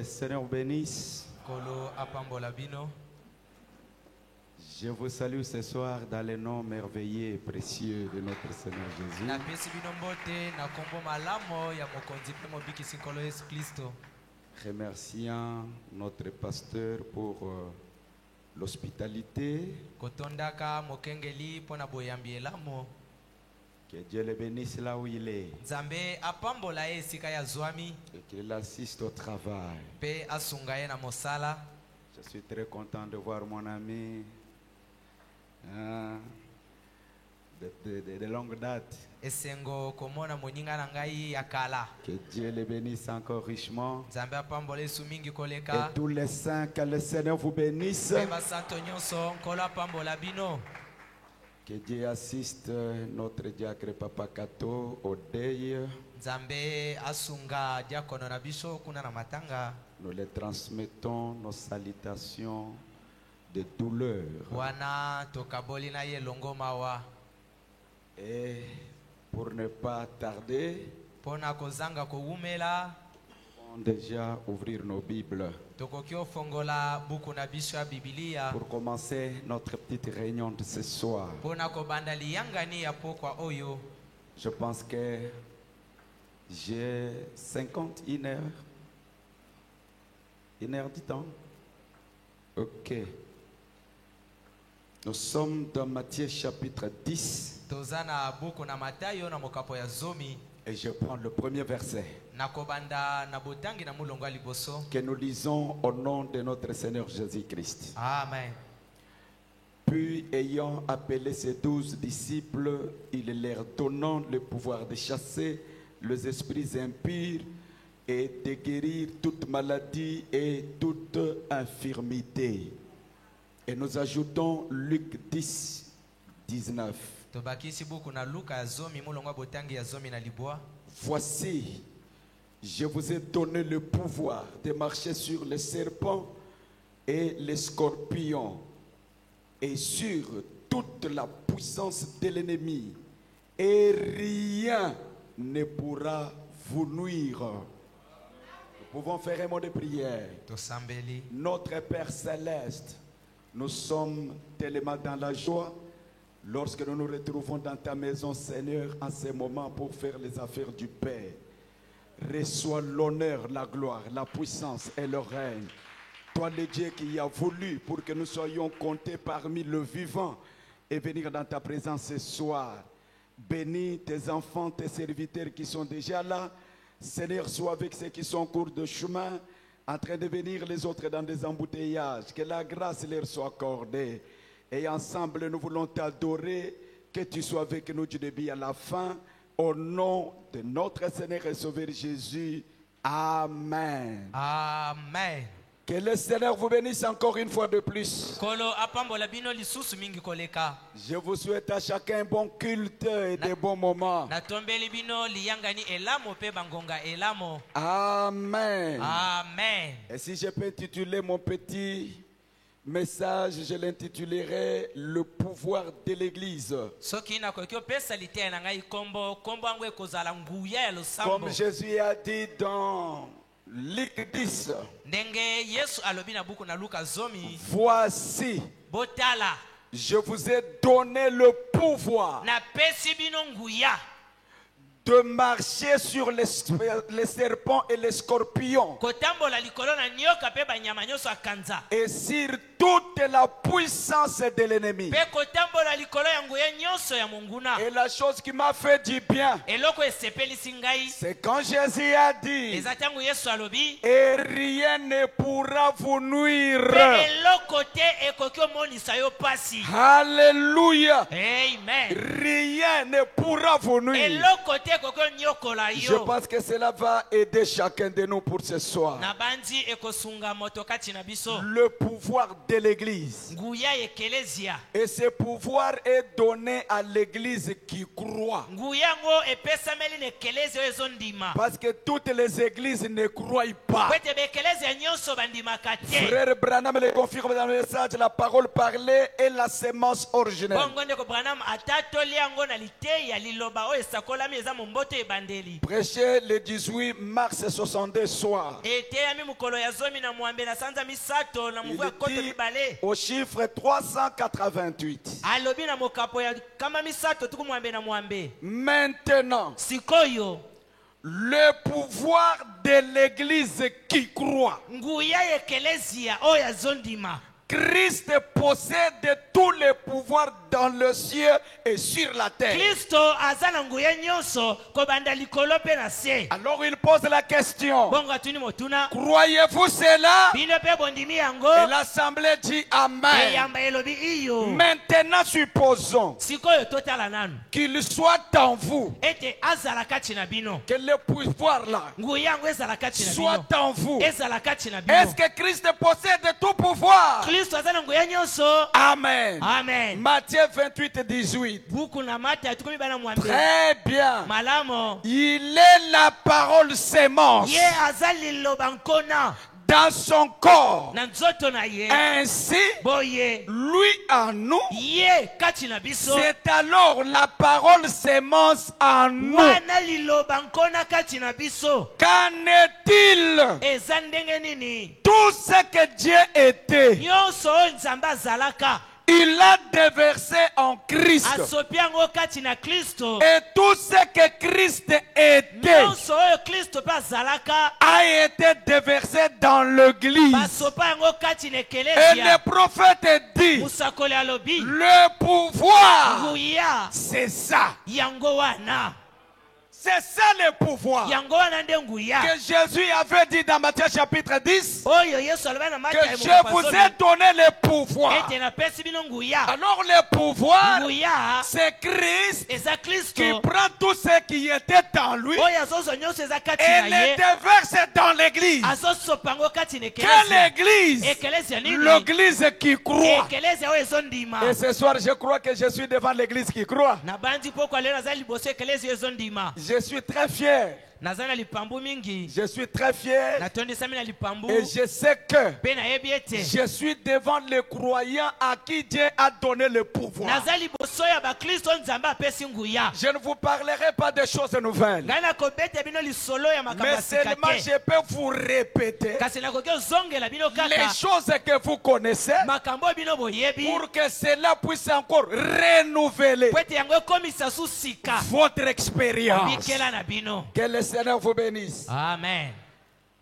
le Seigneur vous bénisse. Kolo apambola bino. Je vous salue ce soir dans le nom merveilleux et précieux de notre Seigneur Jésus. Na pesi bino mbote na kombo malamo ya mokonzi pe mobikisi nkolo Yesu Kristo. Remerciant notre pasteur pour l'hospitalité. Kotondaka mokengeli pona boyambi elamo. Que Dieu le bénisse là où il est. Nzambe apambola ye esika ya zwami Et qu'il assiste au travail. pe asunga ye na mosala. Je suis très content de voir mon ami de longue date. Esengo komona moninga na ngai ya kala. Que Dieu le bénisse encore richement. Nzambe apambola Yesu mingi Et koleka. tous les saints, que le Seigneur vous bénisse. Pe basanto nyonso nkolo apambola bino. Que Dieu assiste notre diacre Papa Kato au deuil. Nzambe asunga diakono na biso kuna na matanga. Nous les transmettons nos salutations de douleur. Wana tokaboli na ye longo mawa. Et pour ne pas tarder, Pona kozanga kowumela on va déjà ouvrir nos Bibles tokoki ofongola buku na biso ya Biblia. pour commencer notre petite réunion de ce soir. Pona kobanda liyangani ya pokwa oyo. Je pense que j'ai 51 heures. 1 heure du temps. Ok. Nous sommes dans Matthieu chapitre 10 Tozana buku na Matayo na mokapo ya zomi. et je prends le premier verset Na kobanda na botangi na mulongo ya liboso. que nous lisons au nom de notre Seigneur Jésus-Christ. Amen. Puis ayant appelé ses 12 disciples, il leur donnant le pouvoir de chasser les esprits impurs et de guérir toute maladie et toute infirmité. Et nous ajoutons Luc 10, 19. Tobakisi buku na Luka ya zomi mulongo ya botangi ya zomi na libwa. Voici, je vous ai donné le pouvoir de marcher sur les serpents et les scorpions et sur toute la puissance de l'ennemi, et rien ne pourra vous nuire. Nous pouvons faire un mot de prière. Tosambeli. Notre Père Céleste, nous sommes tellement dans la joie lorsque nous nous retrouvons dans ta maison, Seigneur, en ce moment pour faire les affaires du Père. Reçois l'honneur, la gloire, la puissance et le règne. Toi, le Dieu qui a voulu pour que nous soyons comptés parmi le vivant et venir dans ta présence ce soir. Bénis tes enfants, tes serviteurs qui sont déjà là. Seigneur, sois avec ceux qui sont en cours de chemin, en train de venir les autres dans des embouteillages. Que la grâce leur soit accordée. Et ensemble, nous voulons t'adorer. Que tu sois avec nous du début à la fin. Au nom de notre Seigneur et Sauveur Jésus. Amen. Amen. Que le Seigneur vous bénisse encore une fois de plus. Kolo apambola bino lisusu mingi koleka. Je vous souhaite à chacun un bon culte et des bons moments. Na tombeli bino liyangani elamo pe bangonga elamo. Amen. Amen. Et si je peux intituler mon petit message, je l'intitulerai Le pouvoir de l'Église. Soki na koki opesa liteya na ngai kombo ango ekozala nguya ya losambo. Comme Jésus a dit dans Luc 10, Ndenge Yesu alobi na buku na Luka zomi. voici, Botala. je vous ai donné le pouvoir Na pesi bino nguya. de marcher sur les serpents et les scorpions Kotambola likolo na nyoka pe banyama nyonso akanza. et sur toute la puissance de l'ennemi. Pe kotambola likolo ya nguya nyonso ya monguna. Et la chose qui m'a fait du bien, Eloko esepelisi ngai. c'est quand Jésus a dit, Eza tango Yesu alobi. et rien ne pourra vous nuire. Pe eloko te ekoki omonisa yo pasi. Alléluia. Amen. Rien ne pourra vous nuire. Eloko te ekoki onyokola Je yo. pense que cela va aider chacun de nous pour ce soir. Na bandi ekosunga moto kati na biso. Le pouvoir de l'église. Nguya ekelezia. Et ce pouvoir est donné à l'église qui croit. Nguya ngo epesameli na ekelezia oyo ezondima. Parce que toutes les églises ne croient pas. Kwete bekelezia nyonso bandimaka te. Frère Branham le confirme dans le message, la parole parlée est la sémence originelle. Bongo ndeko Branham atatoli yango na liteya liloba oyo esakolami eza mumboto ebandeli. Prêché le 18 mars 62 soir. Eteyami mukolo ya zomi na mwambe na sanza misato na Il mvua koto dit mibale. au chiffre 388. Alobi na mokapo ya kama misato tuku mwambe na mwambe. Maintenant, Sikoyo le pouvoir de l'église qui croit. nguya ekelezia oya zondima. Christ possède tous les pouvoirs dans le ciel et sur la terre. Kristo azana nguya nyonso kobanda likolo pe na se. Alors il pose la question. Bongo atuni motuna. Croyez-vous cela? Bino pe bondimi yango. Et l'assemblée dit Amen. Eyamba elobi iyo. Maintenant supposons Sikoyo totala nanu. qu'il soit en vous. Ete azala kati na bino. Que le pouvoir là Nguya yango ezala kati na bino. soit en vous. Ezala kati na bino. Est-ce que Christ possède tout pouvoir? Kristo azana nguya nyonso. Amen. Amen. Matthieu 28, 18. Buku na mata ya tukumi bana mwambe. Très bien. Malamo. Il est la parole sémence Ye azali liloba nkona. dans son corps. Na nzoto na ye. Ainsi, Boye. lui en nous, Ye kati na biso. c'est alors la parole sémence en nous. Wana liloba nkona kati na biso. Qu'en est-il? Eza ndenge nini? Tout ce que Dieu était, Nyonso oyo Nzambe azalaka. il a déversé en Christ. Asopi yango kati na Kristo. Et tout ce que Christ était Nyonso oyo Kristo pe azalaka. a été déversé dans l'église. Basopa yango kati na Et ekelesia. le prophète dit, Musakoli alobi. le pouvoir, Nguya c'est ça. yango wana. C'est ça le pouvoir. Yango wana nde nguya. Que Jésus avait dit dans Matthieu chapitre 10, Oyo Yesu aloba na Mata que ya je vous ai donné le pouvoir. ete napesi bino nguya. Alors le pouvoir, Nguya c'est Christ eza qui Kristo. prend tout ce qui était en lui Oyo azozwa nyonso eza kati et na le ye. déverse dans l'église. Azosopa yango kati na Quelle ekelesia. église? Ekelesia nini? L'église qui croit. Ekelesia oyo ezondima. Et ce soir, je crois que je suis devant l'église qui croit. Na bandi poko lelo naza liboso ekelesia oyo ezondima. Je suis très fier. Naza na lipambu mingi. Je suis très fier. Natondisami na lipambu. Et je sais que Pe nayebi ete. je suis devant les croyants à qui Dieu a donné le pouvoir. Naza liboso ya bakristo Nzambe apesi nguya. Je ne vous parlerai pas de choses nouvelles. Ngai nakobeta bino lisolo ya makambo Mais ya sika seulement te. je peux vous répéter Kasi nakoki ozongela bino les kaka. choses que vous connaissez Makambo oyo bino boyebi. pour que cela puisse encore renouveler Po ete yango ekomisa su sika. votre expérience. Bikela na bino. Que le Seigneur vous bénisse. Amen.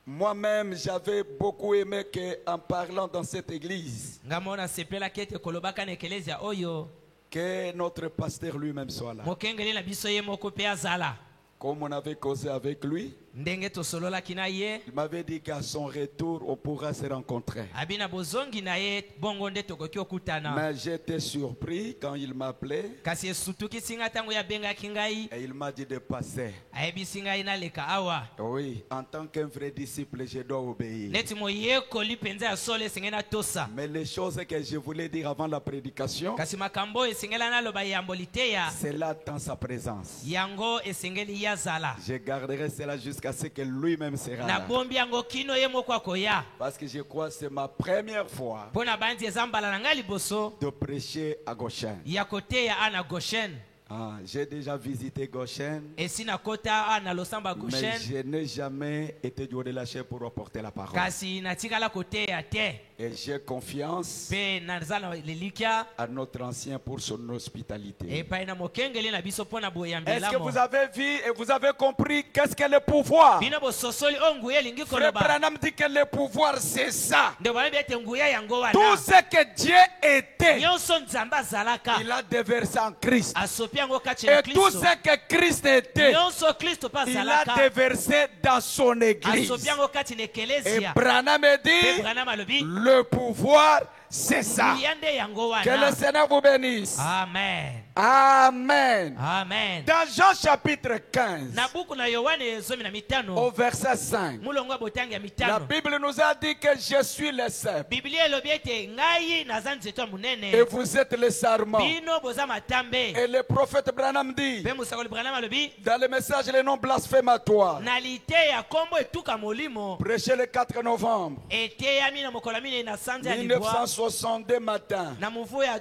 Moi-même, j'avais beaucoup aimé qu'en parlant dans cette église, Ngamona sepelaki ete kolobaka na ekelesia oyo. que notre pasteur lui-même soit là. Mokengeli na biso ye moko pe azala. Comme on avait causé avec lui, Ndenge tosololaki na ye. il m'avait dit qu'à son retour, on pourra se rencontrer. Abina bozongi na ye bongo nde tokoki okutana. Mais j'étais surpris quand il m'appelait Kasi esutukisi nga ntango yabengaki ngai. et il m'a dit de passer. Ayebisi ngai naleka awa. Oui, en tant qu'un vrai disciple, je dois obéir. Neti moyekoli mpenza ya solo esengeli natosa. Mais les choses que je voulais dire avant la prédication, Kasi makambo oyo esengeli naloba yambo liteya. c'est là dans sa présence. Yango esengeli yazala. Je garderai cela jusqu'à ce que lui-même sera là. Nabombi yango kino ye moko akoya. Parce que je crois que c'est ma première fois Mpona bandi eza mbala na ngai liboso de prêcher à Goshen. ya koteya ana Goshen. Ah, j'ai déjà visité Goshen, Esi nakota ana losamba mais Goshen. je n'ai jamais été du haut de la chair pour apporter la parole. Kasi natikala koteya te. Et j'ai confiance Pe naza na lelikia. à notre ancien pour son hospitalité. Epai na mokengeli na biso mpona Est-ce que boyambelamo. vous avez vu et vous avez compris qu'est-ce que le pouvoir? Bino bososoli oyo nguya elingi Frère koloba. Branham dit que le pouvoir c'est ça. Nde balobi ete nguya yango Tout wana. ce que Dieu était, Nyonso Nzambe azalaka. il a déversé en Christ. Asopi yango kati na Et tout Kristo. ce que Christ était, Nyonso Kristo pe il a azalaka. déversé dans son église. Asopi yango kati na Et ekelesia. Branham Pe dit, Branham alobi. le pouvoir c'est ça. Nguya nde yango Que le wana. Seigneur vous bénisse. Amen. Amen. Amen. Dans Jean chapitre 15, Na buku na Yohane zomi na au mitano. verset 5, Mulongo botangi ya la mitano. Bible nous a dit que je suis le cep Biblia elobi ete ngai naza nzeto ya et monene. vous êtes le sarment. Bino boza matambe. Et le prophète Branham dit, Pe musakoli Branham alobi. dans le message, les noms blasphématoires, Na liteya kombo etuka molimo. prêché le 4 novembre Eteyami na mokolo ya minei na sanza ya libwa. 1962 matin. Na muvu ya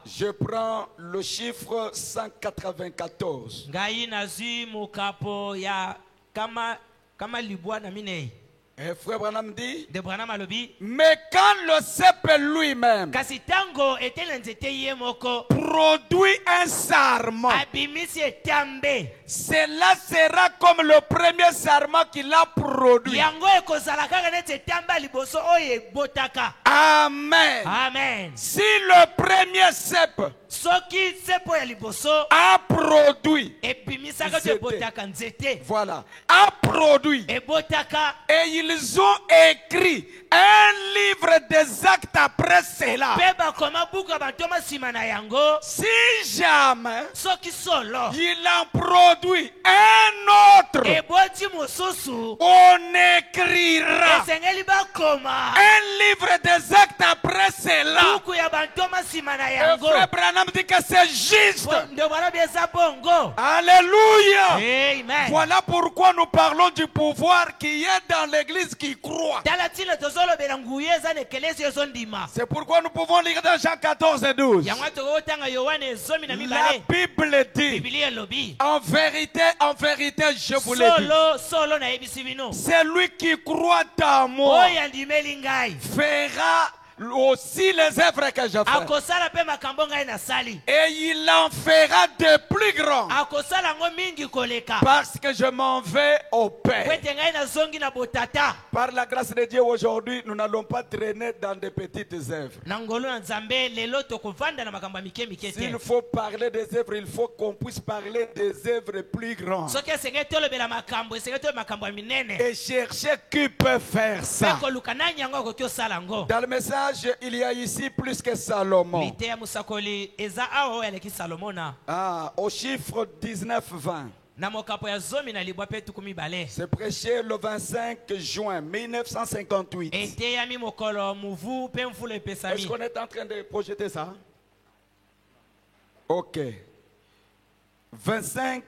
Je prends le chiffre 194. Ngai nazwi mukapo ya kama libwa na minei. Et frère Branham dit, De Branham alobi, mais quand le cep lui-même kasi tango etele nzete ye moko produit un sarment, abimisi etambe, cela sera comme le premier sarment qu'il a produit. yango ekozala kaka neti etambe liboso oyo ebotaka. Amen. Amen. Si le premier cep Soki sepo ya liboso a produit, ebimisaka to ebotaka nzete, voilà, a produit, ebotaka, et ils ont écrit un livre des actes après cela. pe bakoma buku ya bantoma nsima na yango. Si jamais Soki solo il en produit un autre, eboti mosusu, on écrira esengeli bakoma un livre des actes après cela. buku ya bantoma nsima na Et yango. frère Branham dit que c'est juste. Ndio bwana bieza bongo. Alléluia. Amen. Voilà pourquoi nous parlons du pouvoir qui est dans l'église qui croit. Tala tilo tozolobela nguye eza na ekelesi ezondima. C'est pourquoi nous pouvons lire dans Jean 14 et 12. Yango tokotanga Yohane ezomi na La mibale. Bible dit, Biblia elobi, en vérité, je vous l'ai dit, solo na yebisi bino, celui qui croit en moi oyo andimeli ngai fera aussi les œuvres que je fais. akosala pe makambo ngai nasali, Et il en fera de plus grands. akosala ngo mingi koleka, Parce que je m'en vais au Père. kwete ngai nazongi na botata. Par la grâce de Dieu, aujourd'hui, nous n'allons pas traîner dans de petites œuvres. Na ngolo na nzambe lelo tokovanda na makambo ya mike mike S'il te. faut parler des œuvres, il faut qu'on puisse parler des œuvres plus grandes. Soki esengeli tolobela makambo, esengeli tolobela makambo ya minene, Et chercher qui peut faire pe ça. koluka nani yango akoki osala ngo. Dans le message, il y a ici plus que Salomon. Lite ya musakoli eza awa oyo aleki Salomona. Ah, au chiffre 19-20. Na mokapo ya zomi na libwa pe tuku mibale. C'est prêché le 25 juin 1958. Eteyami mokolo muvu pe mvula Est-ce epesami. qu'on est en train de projeter ça? Ok. 25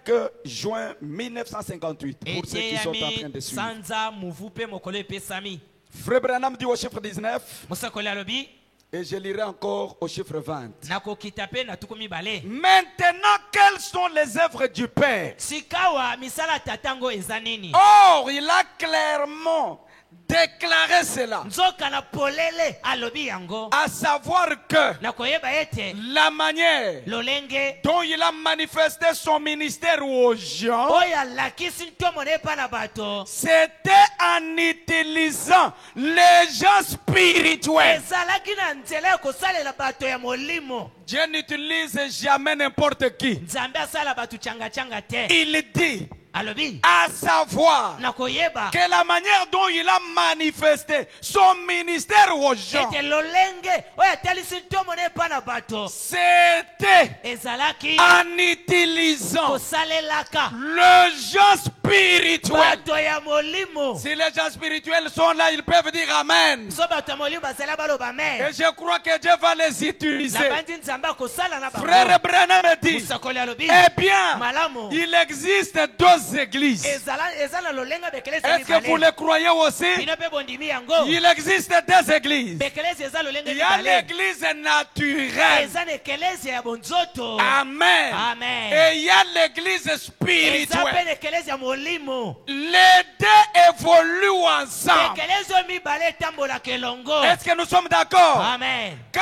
juin 1958. Pour ceux qui sont en train Eteyami de suivre. sanza muvu pe mokolo epesami. Frère Branham dit au chiffre 19. Musakoli alobi, Et je lirai encore au chiffre 20. nakokita pe na tuku mibale. Maintenant, quelles sont les œuvres du Père? Sikawa misala tatango eza nini? Or, il a clairement déclaré cela. Nzoka na polele alobi yango. À savoir que Na koyeba ete la manière lolenge dont il a manifesté son ministère aux gens, oyo alakisi ntomo na epa na bato, c'était en utilisant les gens spirituels. ezalaki na nzela ya kosalela bato ya molimo. Dieu n'utilise jamais n'importe qui. Nzambe asala bato changa te. Il dit, Alobi à savoir na koyeba que la manière dont il a manifesté son ministère aux gens, ete lolenge oyo atalisi ntomo na epa na bato, c'était ezalaki en utilisant kosalelaka les gens spirituels. bato ya molimo. Si les gens spirituels sont là, ils peuvent dire Amen. So bato ya molimo basala baloba Et amen. je crois que Dieu va les utiliser. Na bandi nzambe akosala na Frère bango. Branham dit, Musakoli alobi eh bien, malamu il existe deux églises. eza na lolenga bekelesi Est-ce que vous mibale. le croyez aussi? Bino pe bondimi yango. Il existe deux églises. Bekelesi eza lolenga Il y a mibale. l'église naturelle. Eza na ekelesi ya bonzoto. Amen. Amen. Et il y a l'église Eza pe spirituelle. na ekelesi ya molimo. Les deux évoluent ensemble. Ekelesi oyo mibale etambolaka elongo. Est-ce que nous sommes d'accord? Amen. Quand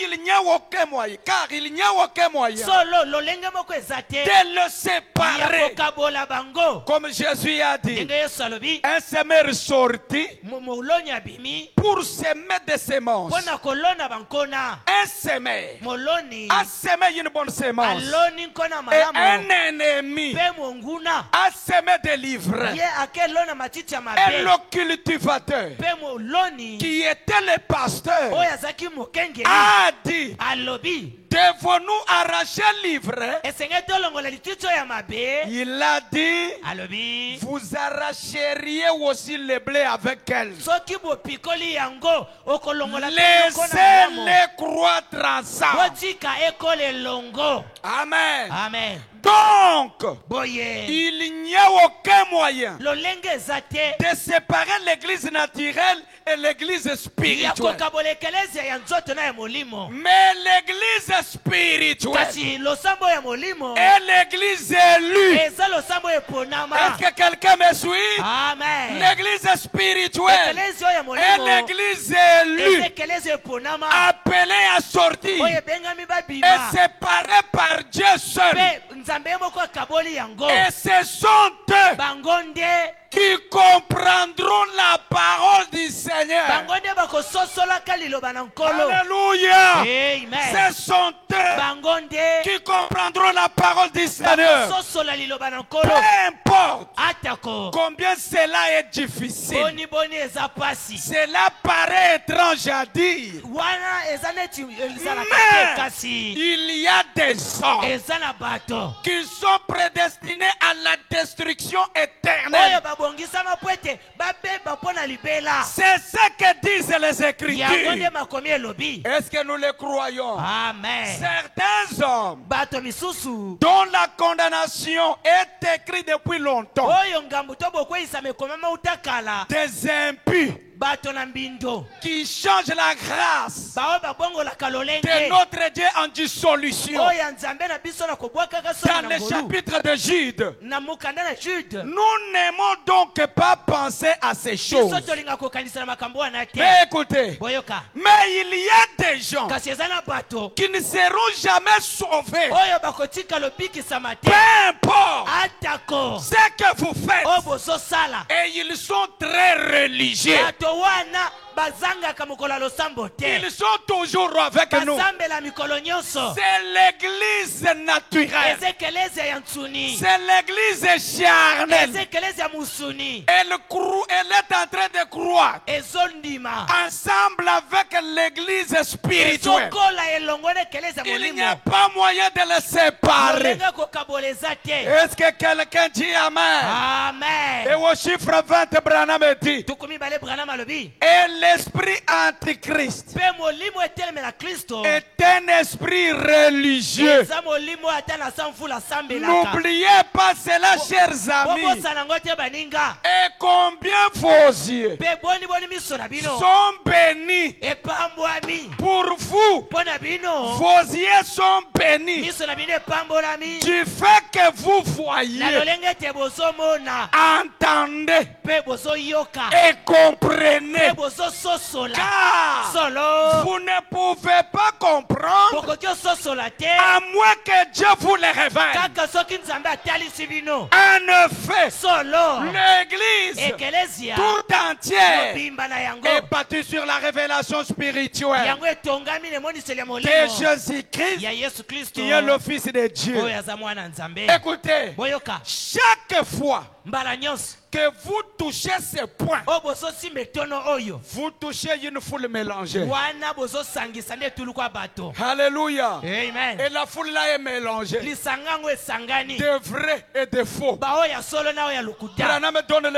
il n'y a aucun moyen, car il n'y a aucun moyen Solo lolenge moko eza te de le ya séparer. kokabola bango. Comme Jésus a dit, Ndenge Yesu alobi un semeur sorti moloni abimi pour semer des semences. mpo na kolona bankona. Un semeur Moloni a semé une bonne semence. aloni nkona Et un malamu ennemi mpe monguna a semé des livres. ye akelona matiti ya Et mabe le cultivateur, mpe moloni qui était le pasteur, oyo azalaki mokengeli a dit, alobi devons-nous arracher l'ivraie? Il a dit, alobi vous arracheriez aussi le blé avec elle. soki bopikoli yango okolongola Laissez-les croître ensemble. botika ekole longo. Amen. Amen. Donc, Boye il n'y a aucun moyen lolenge ezate de séparer l'église naturelle et l'église ya spirituelle. kokabola ekelezia ya nzoto na ya molimo, Mais l'église spirituelle kasi losambo ya molimo et l'église élue. eza losambo eponama. Est-ce que quelqu'un me suit? Amen. L'église spirituelle Ekelezia oyo ya et molimo l'église eza élue, ekelezia eponama appelée à sortir oyo ebengami babima et séparée par Dieu seul. mpe nzambe ye moko akaboli yango. Et ce sont eux Bango nde qui comprendront la parole du Seigneur. bango nde bakososolaka liloba na nkolo. Alléluia. Amen. Ce sont eux Bango nde qui comprendront la parole du Seigneur. bakososola liloba na nkolo. Peu importe atako combien cela est difficile. boni boni eza pasi Cela paraît étrange à dire. wana eza neti ezalaka Mais te, kasi il y a des hommes eza na bato qui sont prédestinés à la destruction oyo éternelle. babongisama po ete babeba mpo na libela. C'est ce que disent les yango nde Écritures. makomi elobi. Est-ce que nous le croyons? Amen. Certains hommes bato misusu dont la condamnation est écrite depuis longtemps, oyo ngambu to bokweyisama ekomama uta kala, des impus bato na mbindo qui changent la grâce baoyo babongolaka de lolenge notre Dieu en dissolution. oyo ya nzambe na biso na kobwakaka Dans soni le na ngolu chapitre de Jude, na mokanda na jude. nous n'aimons donc pas penser à ces choses. biso tolinga kokanisa na makambo wana te. Mais écoutez, boyoka mais il y a des gens kasi eza na bato qui ne seront jamais sauvés. oyo bakotika lobikisama te. Peu importe atako ce que vous faites. oyo bozosala Et ils sont très religieux. bato wana bazangaka mokolo ya losambo te. Ils sont toujours avec nous. bazambela mikolo nyonso. C'est l'église naturelle. eza ekelezia ya nsuni, C'est l'église charnelle. eza ekelezia ya musuni. Elle est en train de croître ezondima ensemble avec l'église spirituelle. ezokola elongo na ekelezia Il n'y molimo. a pas moyen de les séparer. olenga kokabola eza te. Est-ce que quelqu'un dit Amen? Et amen. au chiffre 20, Branham dit, tukumi bale branham alobi et l'esprit antichrist mpe molimo etelemela kristo est un esprit religieux. eza molimo ata na sa mvula asambelaka. N'oubliez pas cela, chers amis. bobosana yango te baninga. Et combien vos yeux mpe boni boni miso na bino sont bénis. epambwami Pour vous, mpo na bino. vos yeux sont bénis. miso na bino epambolami Du fait que vous na voyez, lolenge ete bozomona entendez mpe bozoyoka et mpe comprenez. bozososola. Car solo vous ne pouvez pas comprendre bokoki ososola te à moins que Dieu vous le révèle. kaka soki nzambe atalisi bino. En effet, solo l'église ekelezia tout entière mobimba na yango est bâtie sur la révélation spirituelle yango etongami na emoniseli ya de molimo Jésus-Christ, ya yesu kristo qui est le Fils de Dieu. oyo aza mwana nzambe. Écoutez, boyoka chaque fois mbala nyonso que vous touchez ce point, oyo bozosimba etono oyo vous touchez une foule mélangée. wana bozosangisa nde etuluku ya bato. Alléluia. amen. Et la foule là est mélangée lisanga yango esangani de vrai et de faux. baoyo ya solo na oyo ya lokuta. Branham donne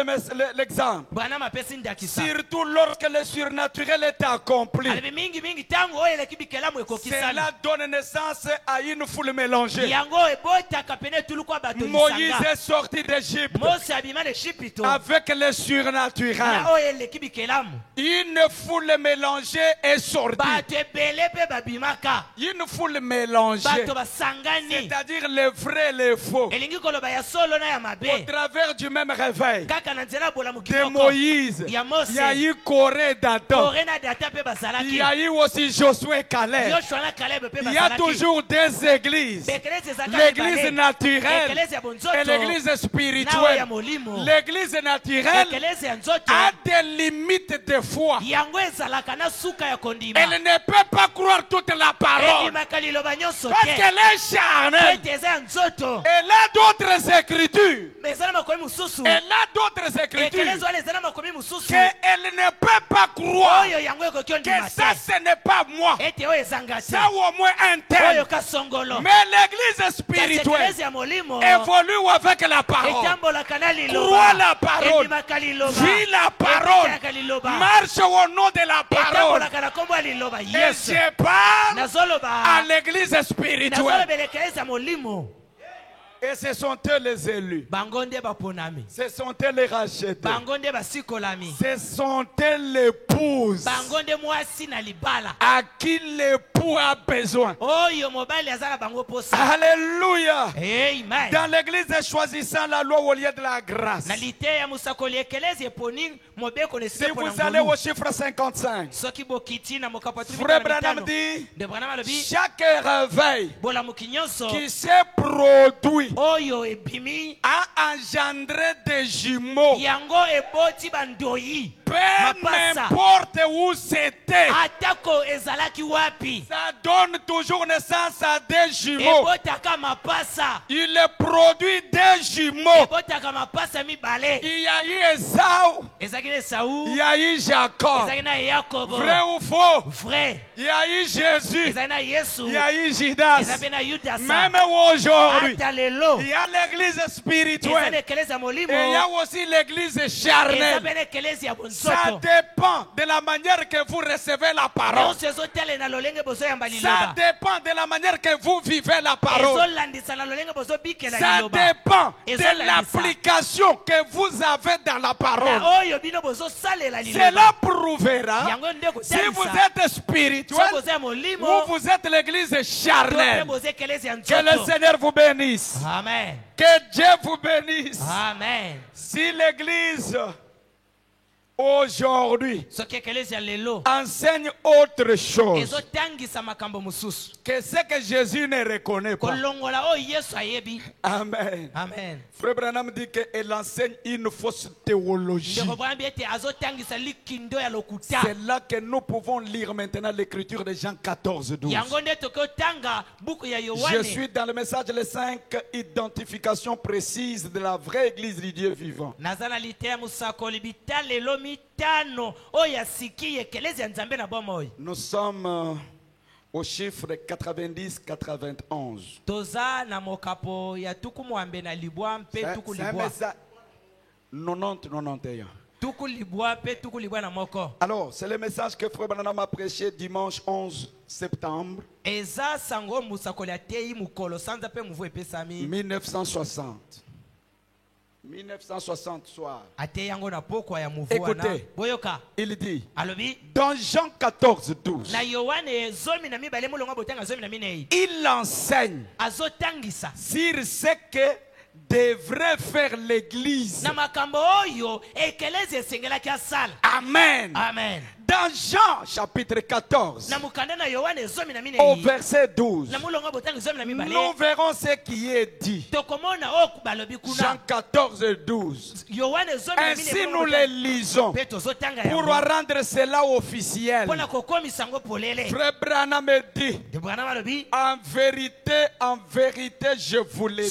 l'exemple. bwana mapesi ndakisa Surtout lorsque le surnaturel est accompli. alebi mingi ntango oyo eleki bikelamu ekokisana Cela donne naissance à une foule mélangée. yango ebotaka pene etuluku ya bato Moïse lisanga. est sorti d'Égypte mose abima na ejipito avec le surnaturel. na oyo eleki bikelamu. Une foule mélangée est sortie. bato ebele mpe babimaka. Une foule mélangée. bato basangani C'est-à-dire le vrai et le faux. elingi koloba ya solo na ya Au mabe travers du même réveil kaka na nzela ya bolamu de kitoko. Moïse, Ya Mose. il y a eu Corée d'Adam. kore na data mpe Il bazalaki. y a eu aussi Josué Caleb. yoshua na kalebe mpe Il y a bazalaki. toujours deux églises. bekelezi ezaka L'église mibale. naturelle ekelezi ya bonzoto et l'église na oyo ya spirituelle. molimo. L'église naturelle ekelezi ya nzoto a des limites de foi. yango ezalaka na suka ya kondima. Elle ne peut pas croire toute la parole. endimaka liloba nyonso Parce te qu'elle est charnelle. ete eza ya nzoto. Elle a d'autres écritures. me eza na makomi mosusu. Elle a d'autres ekelezi écritures wana eza na makomi mosusu mosusu qu'elle ne peut pas croire oyo yango ekoki que ondima ça te ce n'est pas moi. ete oyo ezanga te Ça au moins un oyo tel. kasongolo Mais l'église kasi spirituelle eklesi ya molimo évolue avec la parole. etambolaka na Crois la liloba parole. endimaka liloba Vis la parole. etekelaka liloba Marche au nom de la parole. etambolaka na kombo ya liloba Et yesu je parle nazoloba à l'église spirituelle. nazolobela eklesi ya molimo Et ce sont eux les élus. bango nde baponami Ce sont eux les rachetés. bango nde basikolami Ce sont eux l'épouse bango nde mwasi na libala à qui l'époux a besoin. oyo mobali aza na bango posa Alléluia. amen Dans l'église, choisissant la loi au lieu de la grâce. na liteya ya mosakoli ekelesi eponi mobeko na Si esika vous mpona allez ngolu au chiffre 55, soki bokiti na mokapo ya Frère Branham dit, de branham alobi chaque réveil bolamuki nyonso qui s'est produit oyo ebimi a engendré des jumeaux. yango eboti bandoyi Peu mapasa n'importe où c'était, atako ezalaki wapi ça donne toujours naissance à des jumeaux. ebotaka mapasa Il produit des jumeaux. ebotaka mapasa mibale Il y a eu Esau, ezalaki na esau il y a eu Jacob. ezalaki na yakobo Vrai ou faux? vrai Il y a eu Jésus, ezalaki na yesu il y a eu Judas. ezalaki mpe na yudasa Même aujourd'hui, ata lelo il y a l'église eza na spirituelle ekelesi ya molimo et il y a aussi l'église eza charnelle. mpe na ekelesi ya Ça bonzoto dépend de la manière que vous recevez la parole. nyonso ezotele na lolenge bozoyamba Ça liloba dépend de la manière que vous vivez la parole. ezolandisa na lolenge bozobikela Ça liloba dépend Et de ça, l'application que vous avez dans la parole. na oyo bino bozosalela Cela liloba prouvera yango nde si vous kotalisa êtes so spirituel boza ya molimo ou vous êtes l'église to mpe charnelle. boza ekelesi ya Que le nzoto Seigneur vous bénisse. amen Que Dieu vous bénisse. amen Si l'église aujourd'hui soki ekelesi ya lelo enseigne autre chose ezotangisa makambo mosusu que ce que Jésus ne reconnaît pas. kolongola oyo yesu ayebi Amen. amen Frère Branham dit qu'elle enseigne une fausse théologie. ndeko branham ete azotangisa likindo ya lokuta C'est là que nous pouvons lire maintenant l'écriture de Jean 14, 12. yango nde toki otanga buku ya Je yohane suis dans le message les 5 identifications précises de la vraie église du Dieu vivant. naza na liteya mosakoli bitalelo mitano oyo asiki ekelezi ya nzambe na bomoi Nous sommes au chiffre 90-91. toza na mokapo ya tuku mwambe na libwa mpe tuku C'est un libwa message 90-91. tuku libwa mpe tuku libwa na moko Alors, c'est le message que Frère Branham a prêché dimanche 11 septembre eza sango mosakoli ateyi mokolo sanza mpe movu epesami 1960. 1960 soir. ateyi yango na pokwa ya movu wana Écoutez. boyoka Il dit, alobi dans Jean 14, 12, na yohane zomi na mibale molongo botanga zomi na minei il enseigne azotangisa sur ce que devrait faire l'église. na makambo oyo ekelezi esengelaki asala Amen. amen Dans Jean chapitre 14, na mukanda na yohane zomi na au minei verset 12, na molongo botanga zomi na nous mibale verrons ce qui est dit. tokomona oyo balobi Jean kuna 14, 12. yohane zomi na Ainsi minei nous les lisons mpe tozotanga pour yango rendre cela officiel. mpona kokomisa yango polele Frère Branham me dit, de branham alobi en vérité, je vous le dis,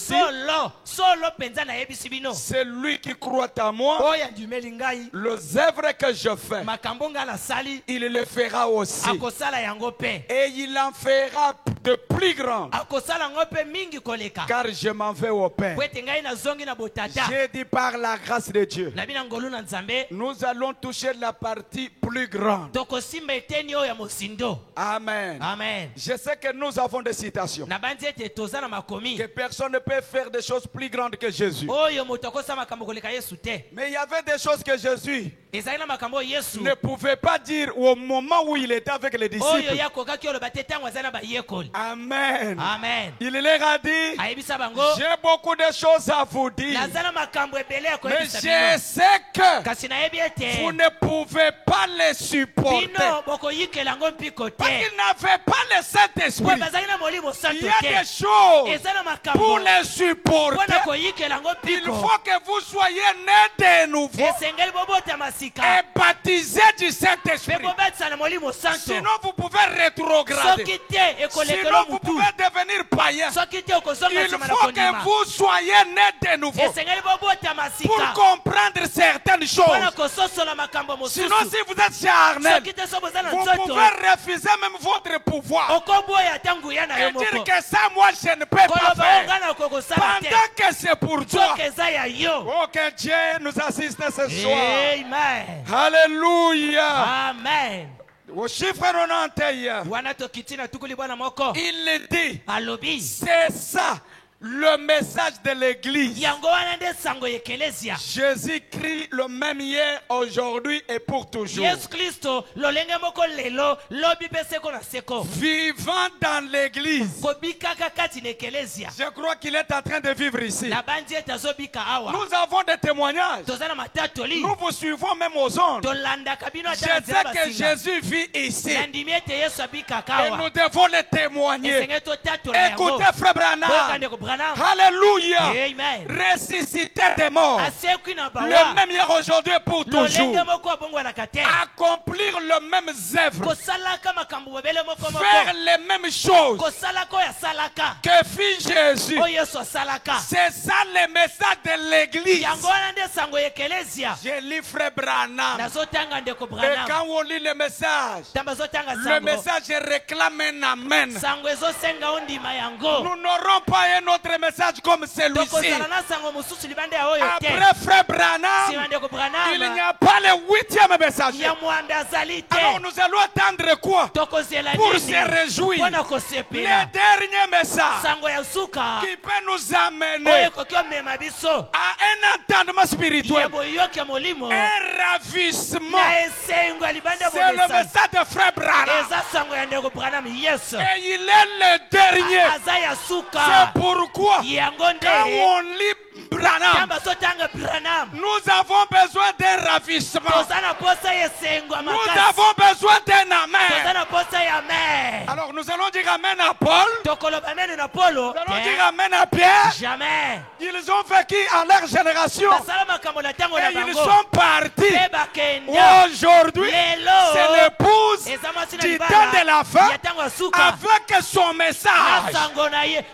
solo mpenza nayebisi bino celui qui croit en moi, oyo andimeli ngai les œuvres que je fais, makambo ngai nasali il le fera aussi. akosala yango mpe Et il en fera de plus grands, akosala yango mpe mingi koleka car je m'en vais au Père. po ete ngai nazongi na botata J'ai dit par la grâce de Dieu, nabi na ngolu na nzambe nous allons toucher la partie plus grande. tokosimba eteni oyo ya mosindo Amen. amen Je sais que nous avons des citations. nabandi ete toza na makomi Que personne ne peut faire des choses plus grandes que Jésus. oyo moto akosala makambo koleka yesu te Mais il y avait des choses que Jésus ezali na makambo oyo yesu ne pouvait pas dire au moment où il était avec les oyo disciples. yakokaki oloba te ntango azali na bayekoli Amen. amen Il leur a dit, ayebisa bango j'ai beaucoup de choses à vous dire. naza na makambo ebele ya Mais koyebisa je bino sais que kasi nayebi ete vous ne pouvez pas les supporter. bino bokoyikela yango mpiko Parce te qu'ils n'avaient pas le po Saint-Esprit. bazali na molimo Il santo y a des te choses eza na pour makambo les mpo supporter. na koyikela yango Il mpiko faut que vous soyez nés de nouveau esengeli bobotama sika et baptisés du mpe Saint-Esprit. bobatisa na molimo santo Sinon, vous pouvez rétrograder. soki te ekolekela Sinon, vous mutu pouvez devenir païen. soki te okozonga Il nsima na faut que kondima vous soyez nés de nouveau esengeli bobotama pour sika comprendre certaines mpona choses. kososola makambo Sinon, mosusu si vous êtes charnel, soki te so boza na vous nzoto pouvez refuser même votre pouvoir okoboya ata nguya na yo et dire moko que ça, moi, je ne peux pas koloba faire. onga na okokosala te Pendant que c'est pour toi. soki eza ya yo Oh, que Dieu nous assiste ce soir. amen Alléluia. amen Au chiffre 91, wana tokiti na tukuli bwana moko il le dit. alobi C'est ça le message de l'église. yango wana nde sango ya ekelesia Jésus-Christ le même hier, aujourd'hui et pour toujours. yesu kristo lolenge moko lelo lobi mpe seko na seko Vivant dans l'église. kobikaka kati na ekelesia Je crois qu'il est en train de vivre ici. nabandi ete azobika awa Nous avons des témoignages. toza na matatoli Nous vous suivons même aux ondes. tolandaka bino Je ata na nzela sais que basinga Jésus vit ici. nandimi ete yesu abikaka Et awa nous devons le témoigner. esenge totatola yango Écoutez, frère Branham. boyoka ndeko branham Alléluia. amen Ressuscité des morts. asekwi na Le bawa même hier, aujourd'hui et pour toujours. lolenge moko abongwanaka te Accomplir le même œuvre. kosalaka makambo babele moko moko Faire les mêmes choses kosalaka oyo asalaka que fit Jésus. oyo yesu asalaka C'est ça le message de l'église. yango wana nde sango ya ekelesia Je lis frère Branham. nazotanga ndeko Et branham quand on lit le message, ntango azotanga le sango message réclame un amen. sango ezosenga ondima yango Nous n'aurons pas un autre message comme celui-ci. tokozala na sango mosusu libanda ya oyo te Après frère Branham, nsima ndeko il n'y branham a pas le 8e message. ya mwanda azali Alors te nous allons attendre quoi tokozela pour nini se réjouir? mpona Le kosepela dernier message sango ya suka qui peut nous oyo amener ekoki omema biso à un entendement spirituel, ya boyoki ya molimo un ravissement. na esengo ya libanda C'est le bomesani message de frère Branham. eza sango ya ndeko branham yesu Et il est le dernier. aza ya suka C'est pourquoi yango quand nde on lit Branham, tamba zotanga branham nous avons besoin d'un ravissement. toza na posa ya esengo ya Nous makasi avons besoin d'un toza amen. na posa ya mer Alors nous allons dire amen à Paul. tokoloba mene na polo Nous allons te dire amen à Pierre. jamais Ils ont vécu en leur génération basala makambo na ntango na et ils bango sont partis. mpe bakenda Aujourd'hui, lelo c'est l'épouse eza mwasi na du temps libala de la fin ya ntango ya suka avec son na message. sango na ye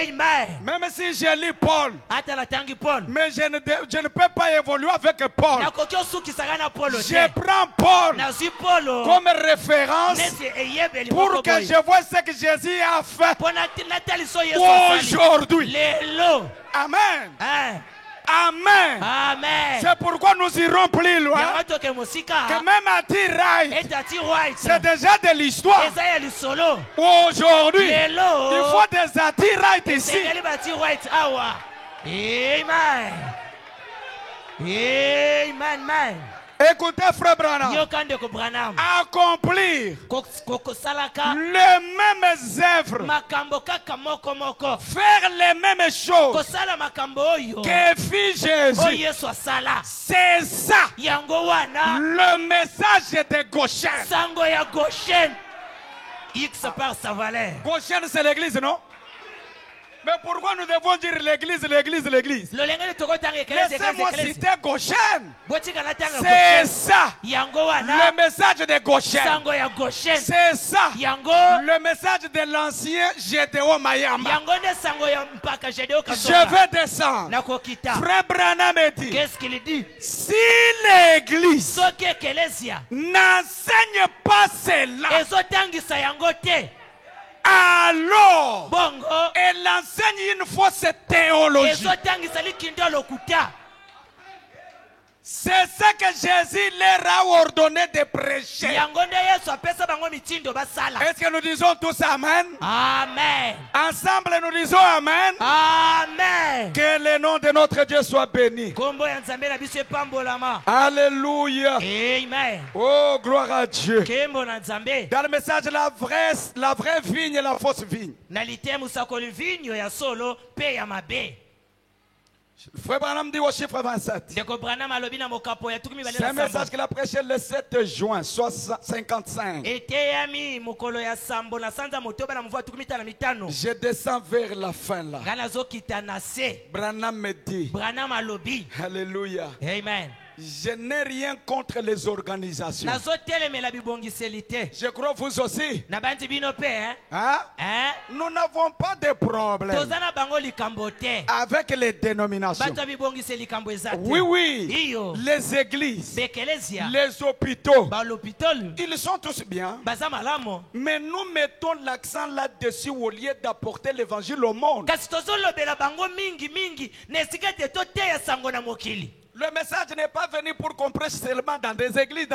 amen Même si je lis Paul, ata natangi polo mais je ne peux pas évoluer avec Paul. nakoki osukisaka na polo Je te prends Paul nazwi polo comme référence neti eyebeli pour moko que boye je vois ce que Jésus a fait mpo natalisa oyo yesu asali aujourd'hui. lelo Amen. Hein. Amen. amen C'est pourquoi nous irons plus loin. yango toke mosika Que même à Tiraï, ete ati white c'est déjà de l'histoire. eza ya lisolo Aujourd'hui, il lelo faut des attirails ici. esengeli bati white awa amen amen Écoutez, frère Branham, yoka ndeko branham accomplir kosalaka les mêmes œuvres, makambo kaka moko moko faire les mêmes choses kosala makambo oyo que fit oyo Jésus. yesu asala C'est ça yango wana le message de Goshen. sango ya goshen x par sa valeur Goshen, c'est l'église, non? Mais pourquoi nous devons dire l'église, l'église, l'église? lolenge ni tokotanga ekelesi Laissez-moi ekelesi citer Goshen. botikala tanga C'est goshen ça yango wana le message de Goshen. sango ya goshen C'est ça yango le message de l'ancien Gédéon Mayamba. yango nde sango ya mpaka jedeo Je kasonga vais descendre. nakokita Frère Branham dit, qu'est-ce qu'il dit si l'église soki ekelesia n'enseigne pas cela, ezotangisa yango te alors bongo elle enseigne une fausse théologie. ezotangisa likindo lokuta C'est ça que Jésus leur a ordonné de prêcher. yango nde yesu apesa bango mitindo basala Est-ce que nous disons tous Amen? amen Ensemble, nous disons Amen. amen Que le nom de notre Dieu soit béni. kombo ya nzambe na biso epambolama Alléluia. amen Oh, gloire à Dieu. kembo na nzambe Dans le message, la vraie vigne et la fausse vigne. na litemu sakoli vinyo ya solo mpe ya mabe Frère Branham dit au chiffre 27. ndeko Branham alobi na mokapo ya tukumi C'est un balela message qu'il a prêché le 7 juin 55. eteyami mokolo ya sambo na sanza motoba na mvua tukumi tana mitano Je descends vers la fin là. nga nazokita na se. Branham me dit. Branham alobi Alléluia. amen. Je n'ai rien contre les organisations. nazotelemela bibongiseli te Je crois vous aussi. na bandi bino pe Hein? Nous n'avons pas de problème toza na bango likambo te avec les dénominations. bato ya bibongise likambo eza te. Oui, oui. iyo Les églises, bekelezia les hôpitaux, balopitole ils sont tous bien. baza malamo Mais nous mettons l'accent là-dessus au lieu d'apporter l'évangile au monde. kasi tozolobela bango mingi na esika te toteya sango na mokili. Le message n'est pas venu pour qu'on prêche seulement dans des églises,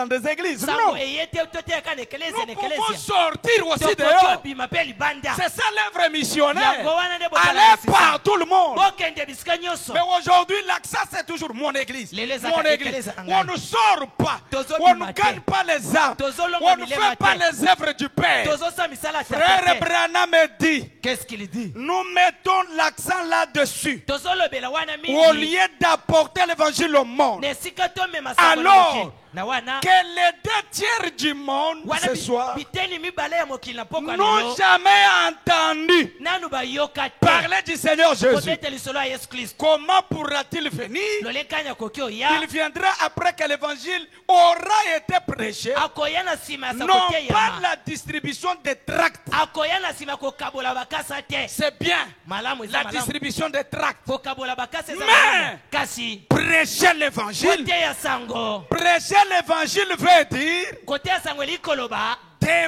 sango Non. eye te toteya ka na ekelezia Nous na pouvons ekelezia sortir aussi dehors. tokobima mpe libanda C'est ça l'œuvre missionnaire. yango wana nde bosala Allez na sisa. par tout le monde. bokende bisika nyonso. Mais aujourd'hui, l'accent c'est toujours mon église. Lelo ezaka Mon église. ekeleza na On ngai. ne sort pas. Tozobima On ne te. gagne pas les âmes. Tozolonga On ne milema fait pas te. les œuvres du Père. tozosala misala ya Frère tata te. Branham me dit, Qu'est-ce qu'il dit? nous mettons l'accent là-dessus. tozolobela wana Au mingi lieu d'apporter l'évangile au monde. na esika tomema sango na Alors, mokili. na wana que les 2 tiers du monde wana ce soir biteni mibale ya mokili na poko ya n'ont lelo jamais entendu nanu bayoka te parler du Seigneur Jésus. kobeta lisolo ya yesu kristo. Comment pourra-t-il venir? lolekanya koki oya Il viendra après que l'évangile aura été prêché. akoya na nsima ya Non sango pas teyama la distribution des tracts. akoya na nsima kokabola bakasa te. C'est bien malamu eza la malamu distribution des tracts. kokabola bakasa eza Mais- malamu kasi Prêcher l'évangile. koteya sango Prêcher l'évangile veut dire koteya sango elikoloba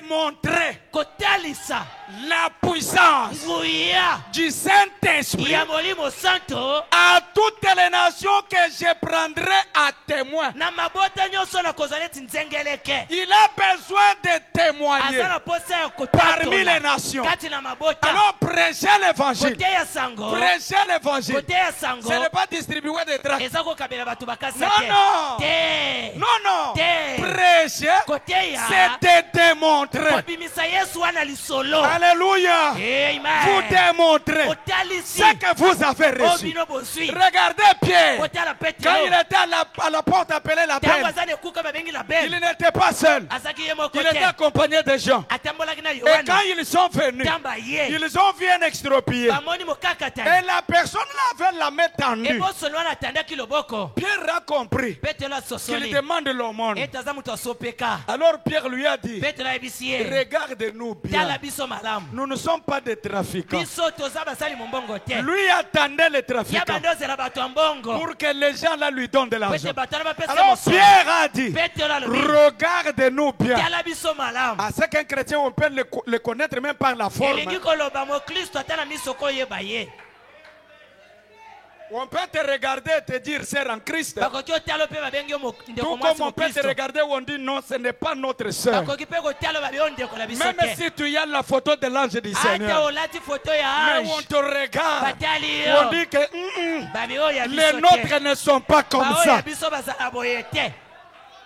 démontrer kotalisa la puissance nguya du Saint-Esprit ya molimo santo à toutes les nations que je prendrai à témoin. na mabota nyonso na kozala neti nzengeleke. Il a besoin de témoigner aza na posa ya parmi les kotatola nations. kati na mabota. Alors prêcher l'évangile. koteya sango Prêcher l'évangile. koteya sango Ce n'est pas distribuer des tracts. eza kokabela bato bakasa Non, te. non. te Non, non. Te. Prêcher, koteya c'est de démontrer. kobimisa yesu wana lisolo. Alléluia. Amen. Vous démontrez kotalisi ce que vous avez reçu. obino boswi Regardez Pierre. kotala Quand petelo il était à la porte appelée la ntango peine, aza na ekuka babengi la il bele n'était pas seul. azaki ye moko Il était te accompagné de gens. atambolaki na Et quand yohana ils sont venus, tamba ye ils ont vu un extropié. bamoni Et mokakatani la personne là avait la main tendue. ebosolo wana atandaki loboko Pierre a compris petelo qu'il asosoli demande l'aumône. ete aza moto asopeka. Alors Pierre lui a dit, petelo ayebisi ye regarde-nous tala bien. biso malamu Nous ne sommes pas des trafiquants. biso toza basali mombongo te Lui attendait les ya trafiquants bandi ozela bato ya mbongo pour que les gens là lui donnent de po ete l'argent. bato wana bapesa Alors mosolo. Pierre a dit, petelo alobi regarde-nous bien. tala biso malamu À ce qu'un chrétien, on peut le connaître même par la forme. elingi koloba mokristo ata na miso koyeba ye On peut te regarder et te dire, sœur en Christ. bakoki otala mpe babengi yo ndeko Tout mwasi comme on peut te mokristo regarder où on dit non, ce n'est pas notre sœur. bakoki mpe kotala babe yo ndeko na biso Même te si tu as la photo de l'ange du ata Seigneur. olati foto ya Mais on ange te regarde. batali On yo dit que babe oyo ya les biso te nôtres ne sont pas comme baoyo ça. ya biso bazala boye te.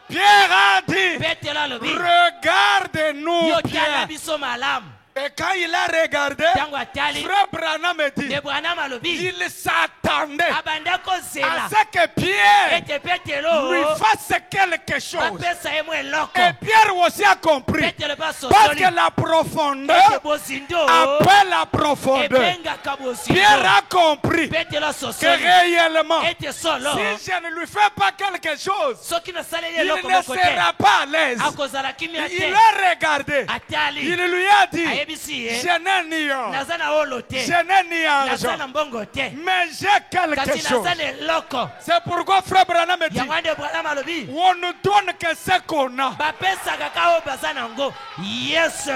Pierre a dit, petelo alobi regarde-nous yo tala bien. biso malamu Et quand il a regardé, ntango atali Frère Branham me dit, de branam alobi il s'attendait abanda à kozela ce que Pierre ete petelo lui fasse quelque chose. bapesa ye mo eloko Et Pierre aussi a compris. petelo Parce basosoli que la ete profondeur bozindo appelle la profondeur. ebengaka bozindo Pierre a compris petelo que asosoli réellement, ete solo si je ne lui fais pas quelque chose, soki nasaleli il eloko ne moko te sera pas à l'aise. akozala kimia Il te a regardé. atali Il lui a dit, ayebisi ye je n'ai ni or, naza na olo te je n'ai ni naza argent, na mbongo te mais j'ai quelque kasi chose. naza na eloko C'est pourquoi Frère Branham me dit, yango nde branam alobi on ne donne que ce qu'on a. bapesaka ka oyo baza nango yes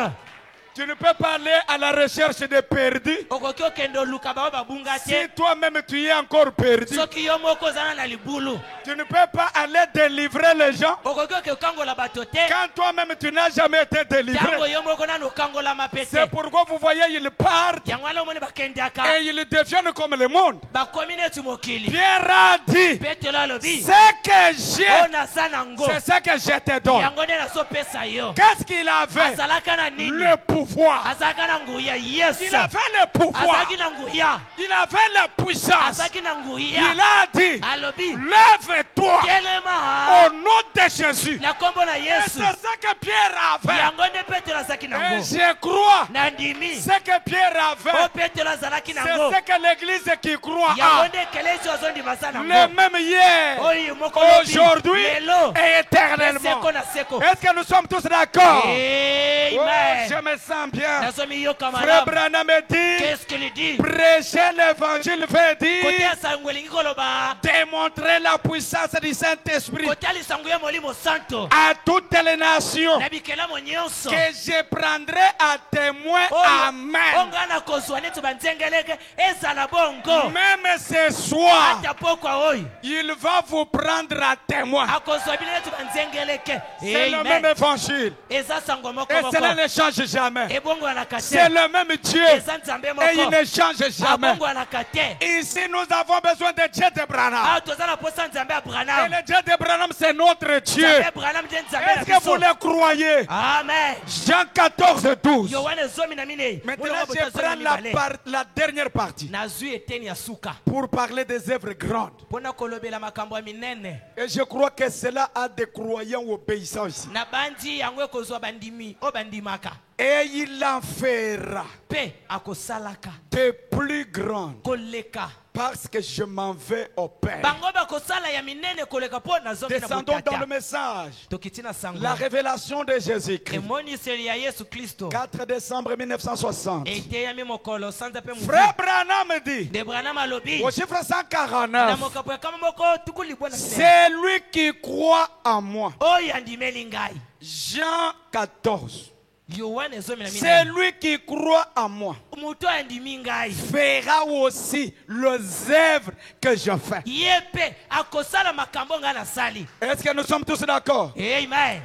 Tu ne peux pas aller à la recherche des perdus. okoki okende oluka baoyo babunga Si te toi-même tu es encore perdu, soki yo moko ozana na libulu tu ne peux pas aller délivrer les gens. okoki oke okangola bato te Quand toi-même tu n'as jamais été ntango délivré. yo moko nani okangolama pe te C'est pourquoi vous voyez, ils partent yango wana omoni bakendaka et ils deviennent comme le monde. bakomi neti mokili Pierre a dit, petelo alobi ce que oyo j'ai, naza nango c'est ce que je te donne. yango nde nazopesa yo Qu'est-ce qu'il avait? azalaka na nini Le pouvoir pouvoir. azalaki na nguya yesu Il avait le pouvoir. azalaki na nguya Il avait la puissance. azalaki na nguya Il a dit, alobi lève-toi telema au nom de Jésus. na kombo na Et yesu c'est ça que Pierre avait. yango nde petelo azalaki Et nango je crois na ndimi ce que Pierre o avait. petelo azalaki C'est nango ce que l'église qui croit yango a. nde ekelesi ozondimasa Le nango même hier, oyo moko lobi aujourd'hui lelo et éternellement. seko na seko Est-ce que nous sommes tous d'accord? Oh, amen je me sens bien. nasomi yoka Frère malamu Branham dit, qu'est-ce qu'il dit prêcher l'évangile veut kote dire ya sango elingi koloba démontrer la puissance du Saint-Esprit kote ya lisango ya molimo santo à toutes les nations na bikelamo nyonso que je prendrai à témoin. oyo Amen. nga na kozwa neti banzengeleke ezala bongo Même ce soir, ata pokwa oyo il va vous prendre à témoin. akozwa bino neti banzengeleke C'est le même évangile. eza sango moko Et cela moko ne change jamais. ebongwanaka C'est te le même Dieu. eza nzambe Et il moko ne change jamais. abongwanaka te Ici, nous avons besoin de Dieu de Branham. awa toza na posa nzambe ya Et branham le Dieu de Branham, c'est notre Dieu. nzambe ya branham nde nzambe na Est-ce que vous biso le croyez? amen Jean 14, 12. yohane zomi na minei Maintenant, je prends la dernière partie nazwi eteni ya suka pour parler des œuvres grandes. mpona kolobela makambo ya minene Et je crois que cela a des croyants obéissants ici. na bandi yango ekozwa bandimi oyo bandimaka Et il en fera mpe akosalaka de plus grandes koleka parce que je m'en vais au Père. bango bakosala ya minene koleka mpo nazomi na Descendons dans le botata message. tokiti na sango La révélation de Jésus-Christ. emoniseli ya yesu kristo 4 décembre 1960. eteyami mokolo sanza mpe Frère Branham dit, de branham alobi au chiffre na 149, mokapo ya kama moko tuku libwa na minene c'est lui qui croit en moi. oyo andimeli ngai Jean 14. yohane zomi na C'est minene lui qui croit en moi. moto oyo andimi ngai Fera aussi les œuvres que je fais. ye mpe akosala makambo ngai nasali Est-ce que nous sommes tous d'accord? amen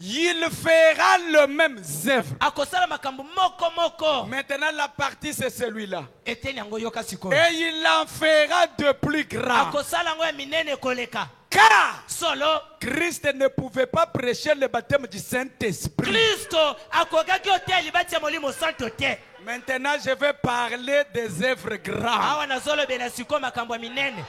Il fera les mêmes œuvres. akosala makambo moko moko Maintenant, la partie, c'est celui-là. eteni yango yoka sikoyo Et il en fera de plus grand. akosala yango ya minene koleka Car solo Christ ne pouvait pas prêcher le baptême du Saint-Esprit. kristo akokaki oteya libati ya molimo santo te Maintenant, je vais parler des œuvres grandes. awa nazolobela sikoyo makambo ya minene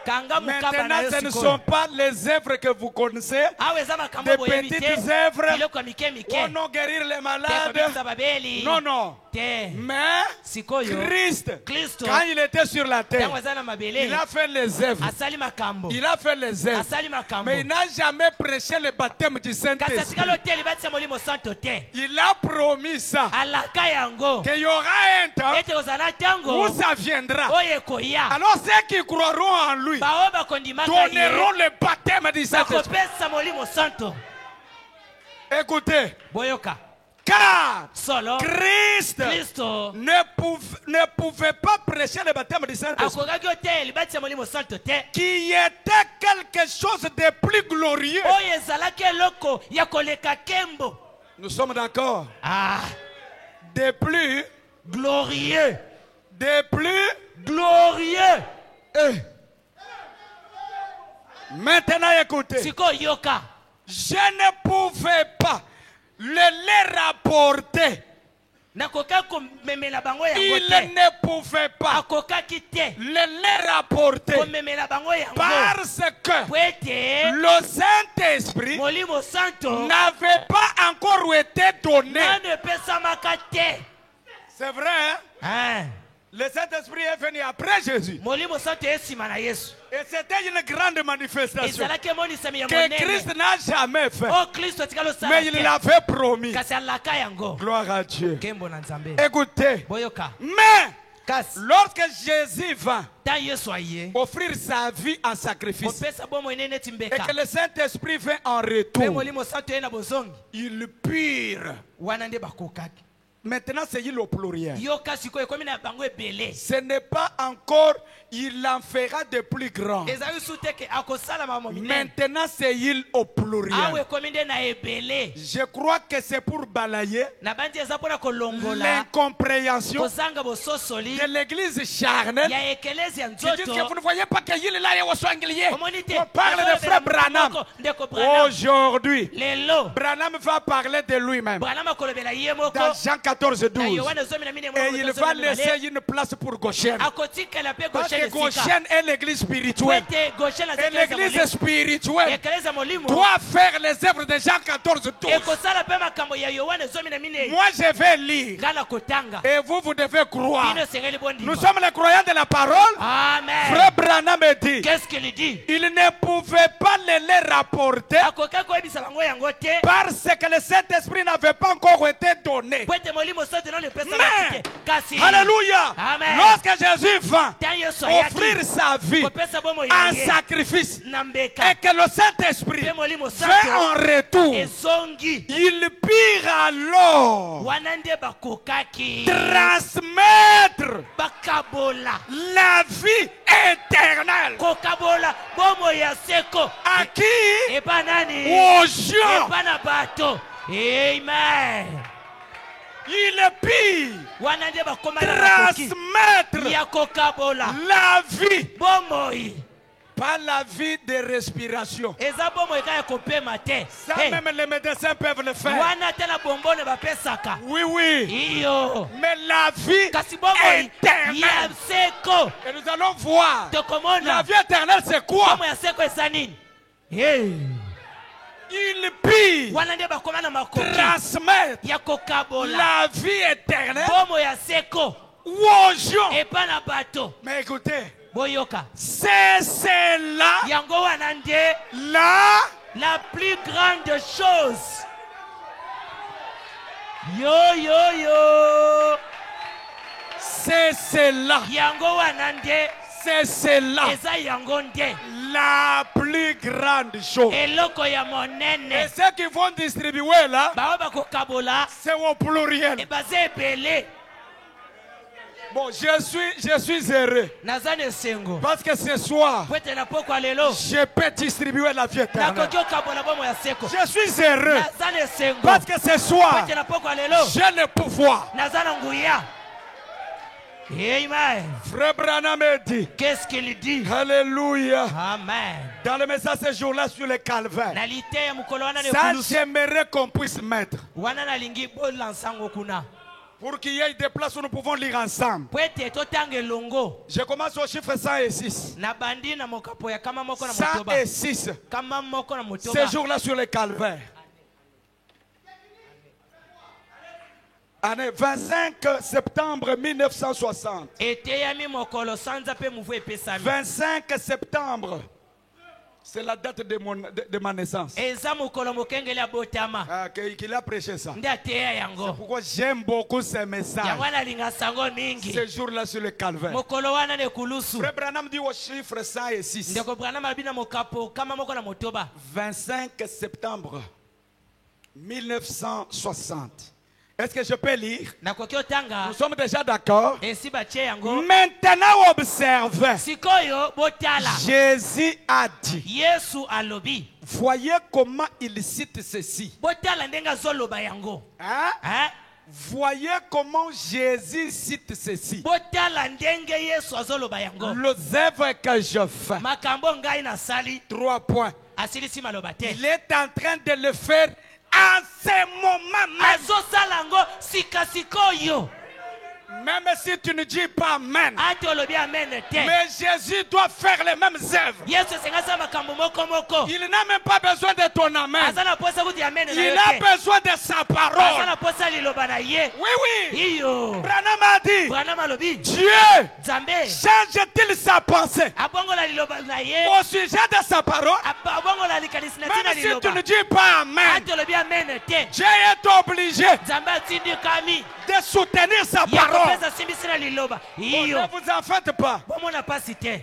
kanga mukaba na Maintenant, yo ce ne sikoyo sont pas les œuvres que vous connaissez. awa eza makambo Des boyebi te petites œuvres. biloko ya mike Oh mike non, guérir les te malades. kobikisa babeli Non, non. te Mais sikoyo Christ, kristo quand il était sur la terre, ntango aza na mabele il a fait les œuvres. asali makambo Il a fait les œuvres. asali makambo Mais il n'a jamais prêché le baptême du kasi Saint-Esprit. atikali oteya libati ya molimo santo te Il a promis ça. alaka yango Qu'il y aura un temps ete kozala ntango où ça viendra. oyo ekoya Alors ceux qui croiront en lui baoyo bakondimaka donneront ye le baptême du Saint-Esprit. bakopesa molimo santo Écoutez, boyoka car solo Christ kristo ne pouvait pas prêcher le baptême du Saint-Esprit, akokaki oteya libati ya molimo santo te qui était quelque chose de plus glorieux. oyo ezalaki eloko ya koleka kembo Nous sommes d'accord. De plus, glorieux de plus. glorieux Maintenant, écoutez. sikoyo yoka Je ne pouvais pas les rapporter. nakokaki komemela bango yango Il te ne pouvait pas akokaki te les rapporter komemela bango yango parce que po ete le Saint-Esprit molimo santo n'avait pas encore été donné. nano epesamaka te C'est vrai, hein? Ah, Le Saint-Esprit est venu après Jésus. molimo santo esima na yesu Et c'était une grande manifestation ezalaki emonisami ya que Christ monene n'a jamais fait. o kristo atikali Mais il osala te l'avait promis. kasi alaka yango Gloire à Dieu. nkembo na nzambe Écoutez, boyoka mais kasi lorsque Jésus vint ntan yesu aye offrir sa vie en sacrifice kopesa bomoi nene neti et mbeka que le Saint-Esprit vint en mpe retour, molimo santo ye na bozongi ils purent. wana nde bakokaki Maintenant, c'est il au pluriel. yoka sikoyo ekomi na bango ebele Ce n'est pas encore, il en fera de plus grand. ezali su te ke akosala makambo minene Maintenant, c'est il au awa pluriel. ekomi nde na ebele Je crois que c'est pour balayer na bandi eza mpona kolongola l'incompréhension kozanga bososoli de l'église charnelle ya ekelezi ya qui dit que vous nzoto ne voyez pas qu'il est là et au sanglier. omoni te On parle de frère Branham. ndeko branham Aujourd'hui, lelo Branham va parler de lui-même. branham akolobela ye moko Dans Jean 14, 12. na Yohana 14, Et il va laisser une place pour Goshen. akotikela pe Parce que Goshen esika. Goshen est l'église spirituelle. Kwete Goshen Et aza l'église eklezia spirituelle eklezia molimo doit faire les œuvres de Jean 14, 12. ekosala pe makambo ya Yohana 14. Moi, je vais lire. ngana kotanga Et vous, vous devez croire. bino sengeli Nous bondima. sommes les croyants de la parole. Amen. Frère Branham dit, Qu'est-ce qu'il dit? il ne pouvait pas les rapporter akoka koyebisa bango yango te parce que le Saint-Esprit n'avait pas encore été donné. kwete molimo sote no lepesa Mais, te kasi alléluia, Amen. lorsque Jésus vint tan yesu offrir ayaki sa vie kopesa bomo en ya ye sacrifice na et mbeka que le Saint-Esprit pe molimo vint en santo retour, ezongi il pire alors wana nde bakokaki transmettre bakabola la vie éternelle. kokabola bomo ya seko À qui? epa nani Aux gens. epa na bato. Amen. Il pire wana nde bakoma na bakoki transmettre ya kokabola la vie, bomoi pas la vie de respiration. eza bomoi kaka kopema te. Ça Hey, même les médecins peuvent le faire. wana te na bombone bapesaka Oui, oui. iyo Mais la vie kasi bomoi ya éternelle. seko Et nous allons voir. La tokomona vie éternelle, c'est quoi? bomo ya seko eza nini. Hey. Il pire wana nde bakoma na makoki transmettre ya kokabola la vie éternelle bomo ya seko aux gens. epa na bato. Mais écoutez, Boyoka c'est cela yango wana nde la la plus grande chose. Yo c'est cela, yango wana nde c'est cela eza yango nde la plus grande chose. eloko ya Et monene ceux qui vont distribuer là, bao bakokabola c'est au pluriel. ebaza ebele. Bon, je suis heureux naza na esengo parce que ce soir, po ete na pokwa lelo je peux distribuer la vie éternelle. nakoki okabola bomo ya seko. Je suis heureux naza na esengo parce que ce po soir, ete na pokwa lelo j'ai le pouvoir. naza na nguya. Amen. Frère Branham dit, Qu'est-ce qu'il dit? alléluia, Amen. dans le message ce jour-là sur le calvaire. Na lite ya mukolo wana Ça, nekulusu j'aimerais qu'on puisse mettre wana nalingi bolansango kuna pour qu'il y ait des places où nous pouvons lire ensemble. po ete totanga elongo. Je commence au chiffre 106. Na bandi na mokapo ya kama moko na motoba 106. kama moko na Ce motoba. jour-là sur le calvaire. Année 25 septembre 1960. eteyami mokolo sanza pe muvu epesami 25 septembre. C'est la date de ma naissance. eza mokolo mokengeli ya botama Ah, qu'il a prêché ça. nde ateya yango Pourquoi j'aime beaucoup ces messages. yango nalinga sango mingi Ce jour-là sur le calvaire. mokolo wana nekulusu Frère Branham dit au chiffre 106. ndeko branama abi na mokapo kama moko na motoba 25 septembre 1960. Est-ce que je peux lire? nakoki otanga Nous sommes déjà d'accord. esi batie yango. Maintenant observez. Sikoyo botala Jésus a dit. yesu alobi Voyez comment il cite ceci. botala ndenge azoloba yango. Hein? Voyez comment Jésus cite ceci. botala ndenge yesu azoloba yango. Les œuvres que je fais. makambo ngai nasali 3 points. asilisi maloba te. Il est en train de le faire en ce moment même. azosala yango sikasikoyo. Même si tu ne dis pas Amen. ati olobi amen te. Mais Jésus doit faire les mêmes œuvres. yesu esenga asala makambo moko moko. Il n'a même pas besoin de ton Amen. aza na posa kuti amen na Il yo a te. besoin de sa aza parole. na posa liloba na ye. Oui, oui. iyo Branham a dit, branam alobi Dieu nzambe change-t-il sa pensée abongola liloba na ye. au sujet de sa parole? abongola likanisi na ntina Même si tu liloba. ne dis pas Amen, ati olobi amen te. Dieu est obligé nzambe atindikami de soutenir sa ya parole. kopesa simbisi na liloba. Bon, iyo ne vous en faites pas. bomona pasi te.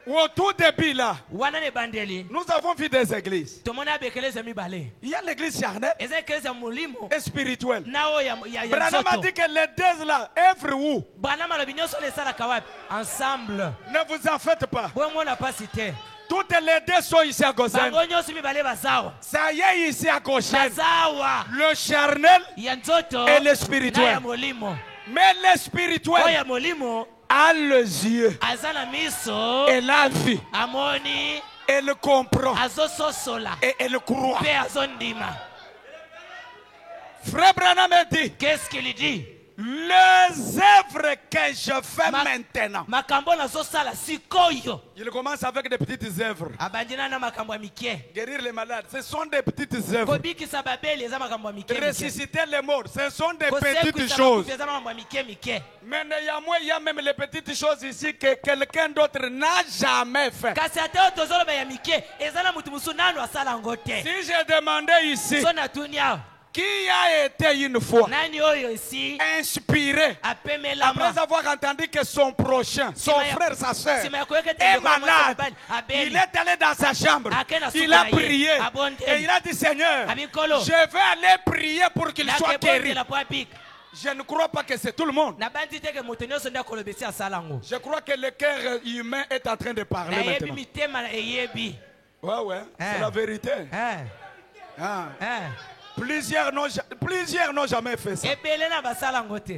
Au tout début là, wana na ebandeli nous avons vu des églises. tomoni abekeleza mibale. Il y a l'église charnelle eza ekeleza ya molimo et spirituelle. na oyo ya Branham a nzoto. dit que les deux là œuvrent où? bwana malobi nyonso oyo esalaka wapi ensemble. Ne vous en faites pas. bomona pasi te. Toutes les deux sont ici à Goshen. bango nyonso mibale bazawa Ça y est ici à Goshen. bazawa Le charnel ya nzoto et le na ya spirituel. molimo. Mais le oyo spirituel ya molimo a les yeux aza na miso et la vie. amoni Elle comprend azososola et elle croit. mpe azondima. Frère Branham dit, Qu'est-ce qu'il dit? Les œuvres que je fais Ma- maintenant. makambo nazosala sikoyo Il commence avec des petites œuvres. abandi na makambo ya mike Guérir les malades, ce sont des petites œuvres. kobikisa babeli eza makambo ya mike Ressusciter les morts, ce sont des petites kosekwisa choses. bakufi eza makambo ya mike Mais néanmoins, il y a même les petites choses ici que quelqu'un d'autre n'a jamais fait. kasi ata oyo tozoloba ya mike eza na mutu mosusu nano asala yango te Si j'ai demandé ici, so natuni awa qui a été une fois nani oyo esi inspiré apemelama après avoir entendu que son prochain, son Sima ya- frère, sa soeur sima ya koyoka ete est ndeko na mwasi malade, mobali, abeli. il est allé dans sa chambre, Akena il suka a na ye, prié abondeli. et il a dit Seigneur, Abikolo. je vais aller prier pour qu'il soit guéri. nakebondela po abika Je ne crois pas que c'est tout le monde. nabandi teke moto nyonso nde akolobesi asala yango Je crois que le cœur humain est en train de parler nayebi maintenant. mitema eyebi Ouais, ouais, c'est Hein. la vérité. Hein, Hein. hein. Plusieurs n'ont jamais fait ça. ebele na basala yango te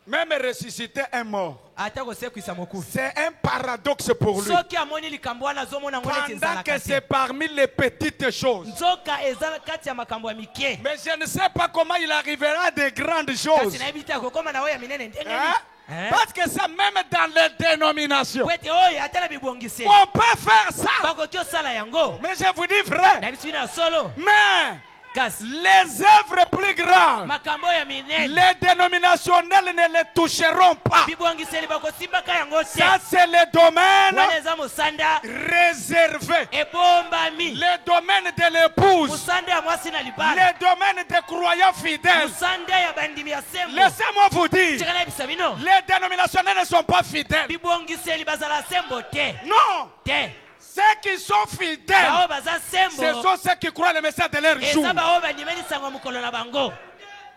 Même ressusciter un mort. ata kosekwisa mokufi C'est un paradoxe pour lui. soki amoni likambo wana azomona yango neti Pendant que ezalaka c'est te parmi les petites choses. nzoka eza kati ya makambo ya mike Mais je ne sais pas comment il arrivera à de grandes kasi choses. nayebi te akokóma na oyo ya minene ndenge Hein? nini Parce que ça, même dans les dénominations, po ete oyo ata na bibongiseli on peut faire ça. bakoki osala yango Mais je vous dis vrai. nayebi bino ya solo Mais kasi les œuvres plus grandes, makambo oyo ya minene les dénominationnels ne les toucheront pas. bibongiseli bakosimbaka yango te Ça, c'est le domaine wana eza mosanda réservé. ebombami Le domaine de l'épouse. mosanda ya mwasi na libala Le domaine des croyants fidèles. mosanda ya bandimi ya sembo Laissez-moi vous dire, tika nayebisa bino les dénominationnels ne sont pas fidèles. bibongiseli bazala sembo te Non, te ceux qui sont fidèles, bao baza ce sembo sont ceux qui croient le message de leur jour. eza bao bandimeli sango ya mokolo na bango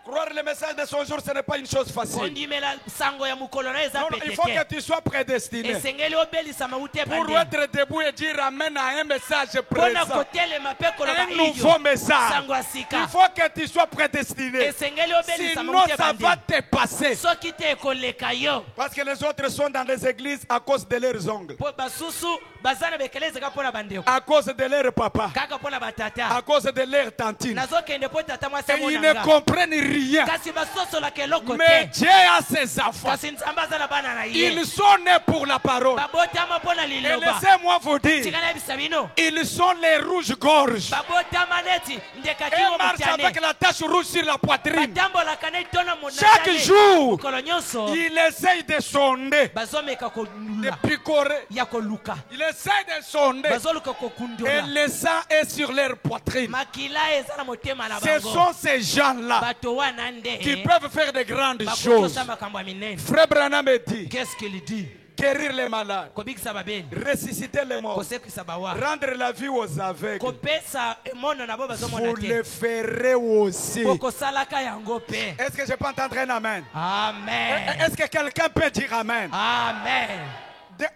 Croire le message de son jour, ce n'est pas une chose facile. kondimela sango ya mokolo na eza Non, non, il pete faut que te tu sois prédestiné esengeli obelisama ute pour bande être debout et dire Amen à un message mpona présent. kotelema mpe koloba Un nouveau iyo message. sango ya Il sika faut que tu sois prédestiné. esengeli obelisama Sinon, ute ça va bande te passer. soki te ekoleka yo Parce que les autres sont dans les églises à cause de leurs ongles, mpo basusu baza na bekelezi kaka mpona bandeko à cause de leur papa, kaka mpona à batata cause de leur tantine. nazokende mpo tata mwasi Et ils ne amonanga comprennent rien. kasi basosolaka eloko Mais te Dieu a ses enfants. kasi nzambe aza na bana na ye Ils sont nés pour la parole. babotama mpo na Et liloba laissez-moi vous dire, tika nayebisa bino ils sont les rouges-gorges. babotama neti ndeka Et kingo marchent avec motane la tache rouge sur la poitrine. batambolaka neti tona Chaque jour, mokolo nyonso il essaye de sonder, bazomeka de kolula picorer. ya koluka Il essaye de sonder. bazoluka Et kokundola le sang est sur leur poitrine. makila eza na motema na Ce bango sont ces gens-là bato wana qui nde peuvent faire de grandes bakoki choses. osala makambo ya minene Frère Branham dit, qu'est-ce qu'il dit guérir les malades, kobikisa babeli ressusciter les morts, kosekwisa bawa rendre la vie aux aveugles. kopesa emono na bo bazomona Vous le te ferez aussi. bokosalaka yango mpe Est-ce que je peux entendre un amen? amen Est-ce que quelqu'un peut dire amen? amen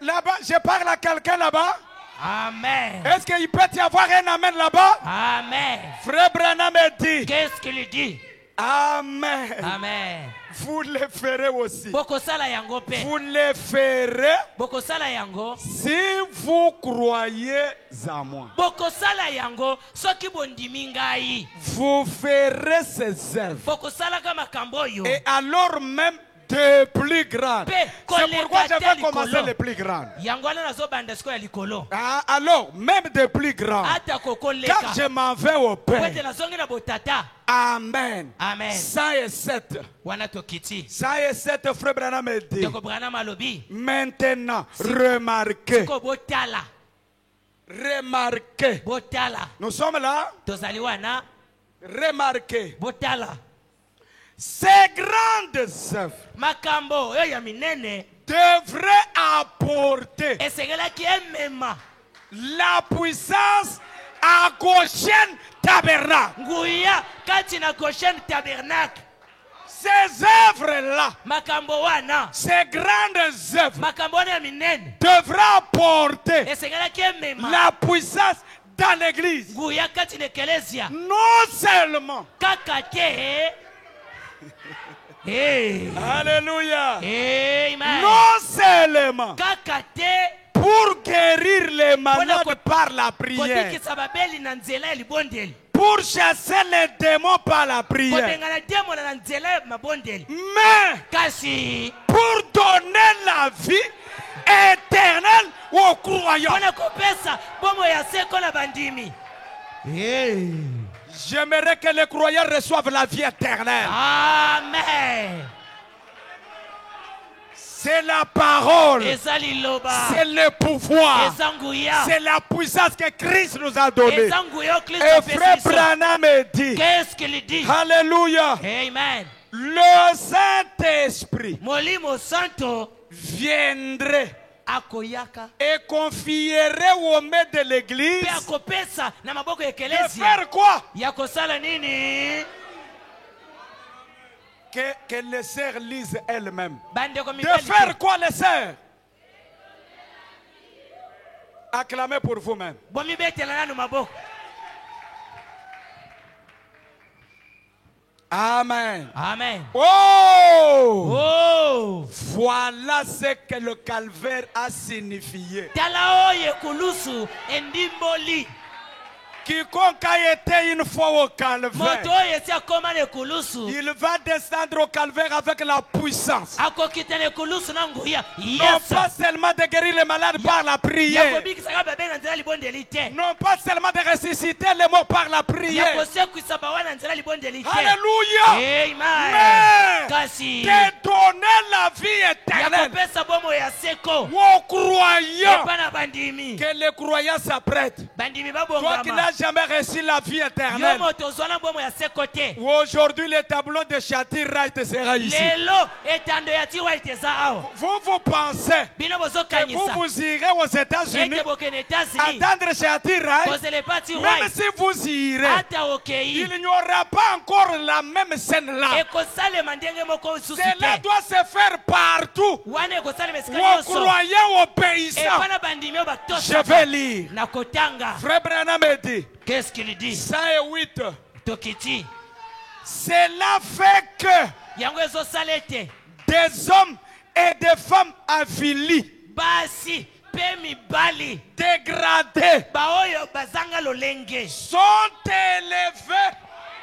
Là-bas, je parle à quelqu'un là-bas. amen Est-ce qu'il peut y avoir un amen là-bas? amen Frère Branham dit, qu'est-ce qu'il dit amen. amen Vous le ferez aussi. bokosala yango mpe Vous le ferez bokosala yango si vous croyez en moi. bokosala yango soki bondimi ngai Vous ferez ces œuvres. bokosalaka makambo oyo Et alors même de plus grandes. Pe, C'est pourquoi je koleka vais te commencer likolo. les plus grandes. yango wana nazobanda siko ya likolo Ah, alors, même de plus grandes. ata Quand kokoleka je m'en vais au po ete Père. nazongi na botata Amen. amen 107. wana tokiti 107, frère Branham dit. ndeko branam alobi Maintenant, remarquez. siko botala Remarquez. botala Nous sommes là. tozali wana Remarquez. botala Ces grandes œuvres makambo oyo ya minene devraient apporter esengelaki emema la puissance à Goshen Tabernacle. nguya kati na goshen tabernacle Ces œuvres-là, makambo wana ces grandes œuvres, makambo wana ya minene devraient apporter esengelaki emema la puissance dans l'église. nguya kati na ekelesia Non seulement, kaka te Hey. alléluia, Amen. non seulement kaka te pour guérir les malades par la prière, kobikisa babeli na nzela ya libondeli pour chasser les démons par la prière. kobengana demona na nzela ya mabondeli. Mais Kasi pour donner la vie éternelle aux croyants. mpona kopesa bomo ya seko na bandimi. J'aimerais que les croyants reçoivent la vie éternelle. Amen. C'est la parole. Eza liloba. C'est le pouvoir. Eza nguya. C'est la puissance que Christ nous a donnée. Eza nguya Kristo Et apesi frère biso. Branham dit, Qu'est-ce qu'il dit? Alléluia, Amen. le Saint-Esprit Molimo Santo viendrait akoyaka et confierait aux maîtres de l'église pe akopesa na maboko ya de ekelezia faire quoi? ya kosala nini? Que les sœurs lisent elles-mêmes. Bandeko De mibali faire quoi les sœurs? Acclamez pour vous-même. bomibetela nanu maboko. Amen. Amen. Oh! Oh, Voilà ce que le calvaire a signifié. tala oyo ekulusu endimboli. Quiconque a été une fois au calvaire, Moto oyo esi akoma na ekulusu il va descendre au calvaire avec la puissance. akokita na ekulusu na nguya. Non pas Yes. seulement de guérir les malades par la Ya prière. kobikisaka babe na nzela libondeli te. Non pas seulement de ressusciter les morts par la Ya prière. kosekwisa bawa na nzela libondeli te. Alléluia. Amen. Mais Kasi de donner la vie ya éternelle kopesa bomo ya seko aux croyants. epa na bandimi. Que les croyants s'apprêtent. Bandimi Toi qui babongama. n'as jamais reçu la vie Yo éternelle. moto ozwa na bomo ya seko te. Aujourd'hui, le tableau de Chati Wright sera ici. Lelo etando ya ti white eza awa. Vous pensez Bino que bozokanyisa vous irez aux États-Unis ete bokende États-Unis attendre Chati Wright. kozele pa ti Même white si vous irez, ata okei il n'y aura pas encore la même scène là. ekosalema ndenge moko susu Cela te. doit se faire partout. Wana ekosalema esika Aux nyonso croyants obéissants. epa na bandimi oyo Je batosaka vais lire. na kotanga. Frère Branham dit Qu'est-ce qu'il dit? 108. Tokiti Cela fait que yango ezosala ete des hommes et des femmes avilis, basi pe mibali dégradés, baoyo bazanga lolenge sont élevés.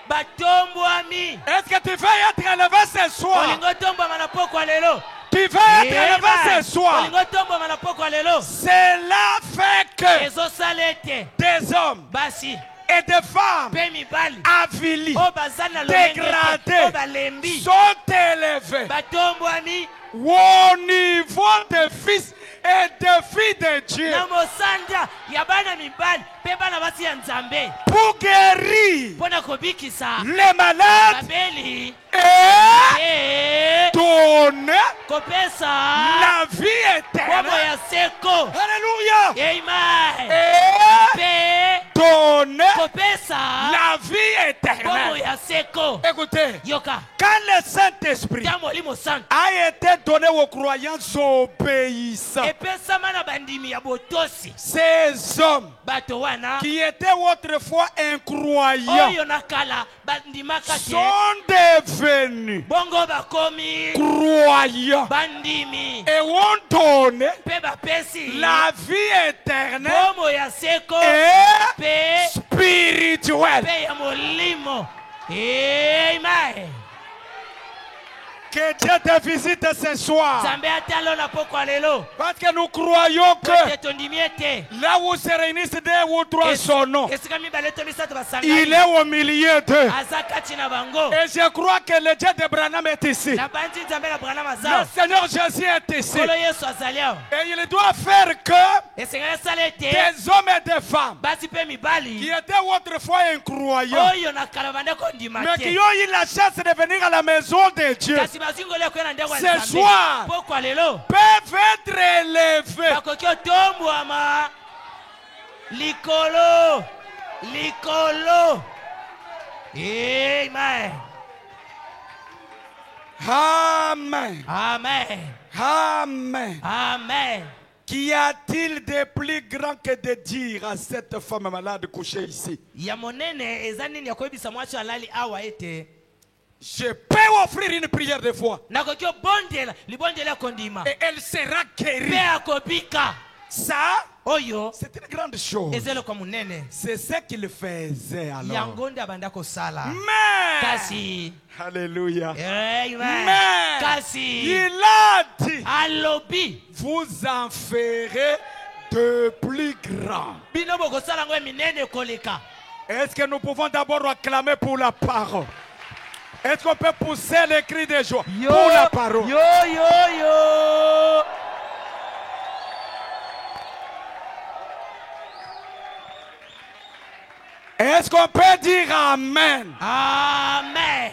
batombwami. Est-ce que tu veux être élevé ce soir? Olingo tombwama na pokwa lelo. Tu veux être élevé ce soir? Olingo tombwama na pokwa lelo. Cela fait que Ezosala ete des hommes basi et des femmes pe mibali avilis, oyo baza na lolenge te, dégradés, oyo balembi sont élevés batombwami au niveau des fils et des filles de Dieu na mosanda ya bana mibali pe bana basi ya Nzambe pour guérir mpona kobikisa les malades babeli et e donner kopesa la vie bomo éternelle. ya seko. Alléluia. Amen. Et Pe donner kopesa la vie bomo éternelle. ya seko. Écoutez, Yoka quand le Saint-Esprit ta molimo santo a été donné aux croyants obéissants, epesama na bandimi ya botosi ces hommes bato wana qui étaient autrefois incroyants oyo na kala bandimaka te sont devenus bongo bakomi croyants bandimi et ont donné pe bapesi la vie éternelle bomo ya seko et pe spirituelle. pe ya molimo. Amen. Que Dieu te visite ce soir. Nzambe atalo na pokwa lelo Parce que nous croyons que ete tondimi ete là où se réunissent deux ou trois son nom, esika mibale to misato il basangani est au milieu d'eux. aza kati na bango Et je crois que le Dieu de Branham est ici. na bandi Nzambe na Branham Le azao Seigneur Jésus est ici. kolo Yesu azali awa Et il doit faire que esengeli asala ete des hommes et des femmes basi pe qui mibali étaient autrefois incroyants, oyo na kala bande kondima mais qui te ont eu la chance de venir à la maison de Dieu, kasi bazingoli akoya na ndeko ya Ce Nzambe soir. pokwa lelo peuvent être élevés bakoki otombwama likolo likolo. Amen. Amen. Amen. Amen. Amen. Qu'y a-t-il de plus grand que de dire à cette femme malade couchée ici? Ya monene eza nini ya koyebisa mwasi alali awa ete Je peux offrir une prière de foi nakoki obondela libondela ya kondima et elle sera mpe guérie. akobika. Ça, oyo C'est une grande chose. eza eloko munene C'est ce qu'il faisait alors. yango nde abanda kosala Mais, kasi alléluia. amen Mais, kasi il a dit, alobi vous en ferez de plus grands. bino bokosala yango minene koleka. Est-ce que nous pouvons d'abord acclamer pour la parole? Est-ce qu'on peut pousser les cris de joie pour la parole? yo yo yo Est-ce qu'on peut dire Amen? amen.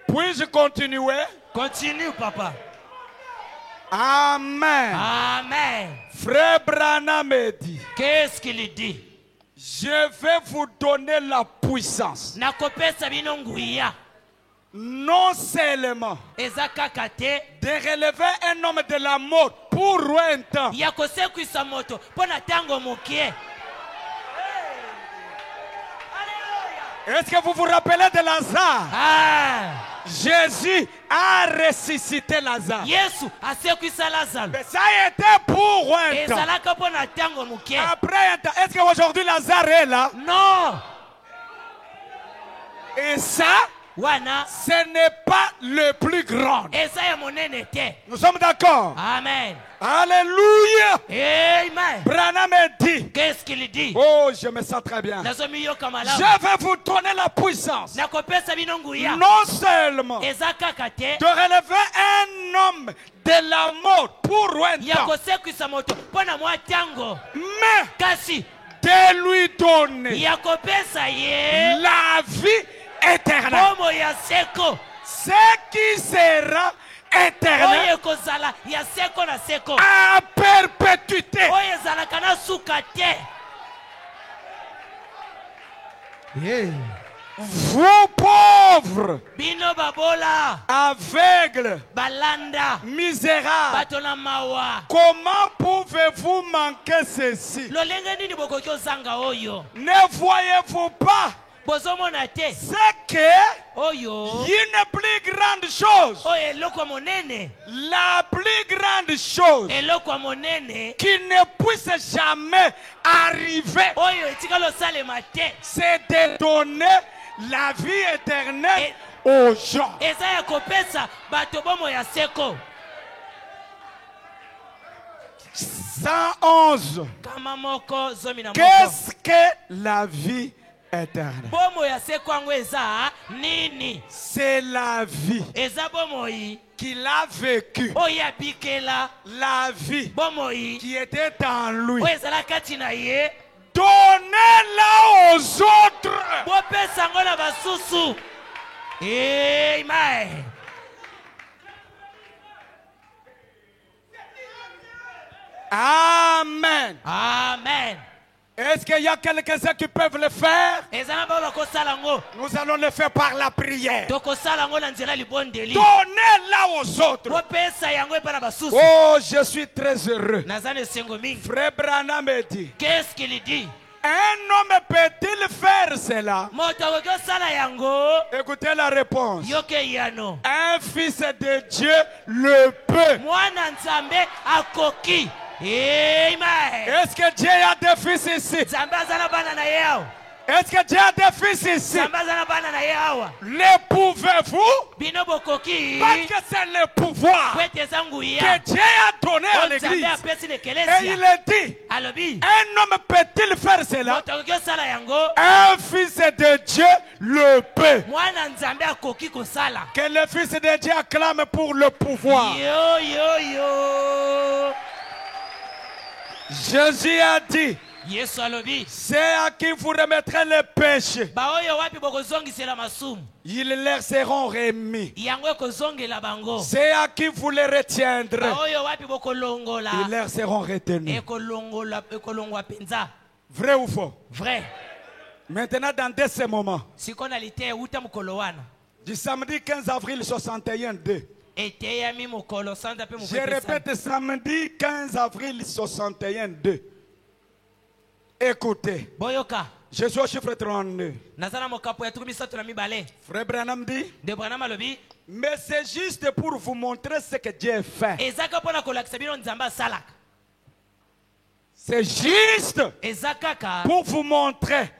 Puis-je continuer? Continue papa. Amen. Amen. Frère Branham me dit, Qu'est-ce qu'il dit? je vais vous donner la puissance. Nakopesa bino nguya Non seulement eza kaka te de relever un homme de la mort pour un temps, ya kosekwisa moto mpo na ntango mokie. est-ce que vous vous rappelez de Lazare? Ah, Jésus a ressuscité Lazare. Yesu asekwisa Lazaro Mais ça a été pour un temps. ezalaka mpo na ntango mokie. Après un temps, est-ce qu'aujourd'hui Lazare est là? Non, Et ça, wana ce n'est pas le plus grand. eza ya monene te. Nous sommes d'accord? Amen. Alléluia. Amen. Branham me dit, Qu'est-ce qu'il dit? oh, je me sens très bien. nazomiyoka malamu. Je vais vous donner la puissance. nakopesa bino nguya Non seulement eza kaka te de relever un homme de la mort pour un ya temps, kosekwisa moto mpo na mwa ntango, mais kasi de lui donner ya kopesa ye la vie éternelle. bomo ya seko Ce qui sera éternel oyo ekozala ya seko na seko, à perpétuité. oyo ezalaka na suka te. Vous pauvres, bino babola aveugles, balanda misérables, bato na mawa, comment pouvez-vous manquer ceci? lolenge nini bokoki ozanga oyo? Ne voyez-vous pas bozomona te ce que oyo une plus grande chose, oyo eloko monene, la plus grande chose eloko monene qui ne puisse jamais arriver, oyo etikala osalema te c'est de donner la vie éternelle aux gens. eza ya kopesa bato bomo ya seko. 111. kama moko zomi na moko. Qu'est-ce que la vie éternelle? bomo ya seko yango eza nini? C'est la vie eza bomoi qu'il a vécu, oyo abikela, la vie bomoi qui était en lui. oyo ezala kati na ye, Donnez-la aux autres. bopesa yango na basusu. Amen. Amen. Amen. Est-ce qu'il y a quelques-uns qui peuvent le faire? ezala bao bakosala yango, Nous allons le faire par la prière. tokosala yango na nzela libondeli, Donnez-la aux autres. bopesa yango epa na basusu. Oh, je suis très heureux. naza na esengo mingi. Frère Branham me dit, Qu'est-ce qu'il dit? un homme peut-il faire cela? moto akoki osala yango? Écoutez la réponse. yoke yano, Un fils de Dieu le peut. mwana nzambe akoki. Amen. Est-ce que Dieu a des fils ici? nzambe aza na bana na ye awa. Est-ce que Dieu a des fils ici? nzambe aza na bana na ye awa. Le pouvez-vous? bino bokoki Parce que c'est le pouvoir po ete eza que nguya Dieu a donné à oyo nzambe l'église. apesi na Et il ekelesia. dit, alobi un homme peut-il faire cela? moto akoki osala yango? Un fils de Dieu le peut. mwana nzambe akoki kosala. Que le fils de Dieu acclame pour le pouvoir. yo yo yo. Jésus a dit, yesu alobi c'est à qui vous remettrez les péchés. baoyo wapi bokozongisela masumu, Ils leur seront remis. yango ekozongela bango. C'est à qui vous les retiendrez. baoyo wapi bokolongola, Ils leur seront retenus. ekolongwa penza. Vrai ou faux? Vrai. Maintenant, dans ce moment, siko na lite euta mokolo wana du samedi 15 avril 61-2. eteyami mokolo sanza pe Je répète, samedi 15 avril 61-2. Écoutez, boyoka. je suis au chiffre 32. naza na mokapo ya 32. Frère Branham dit, de Branham alobi mais c'est juste pour vous montrer ce que Dieu fait. ezaka mpona kolakisa bino nzambe asalaka. C'est juste eza kaka pour vous montrer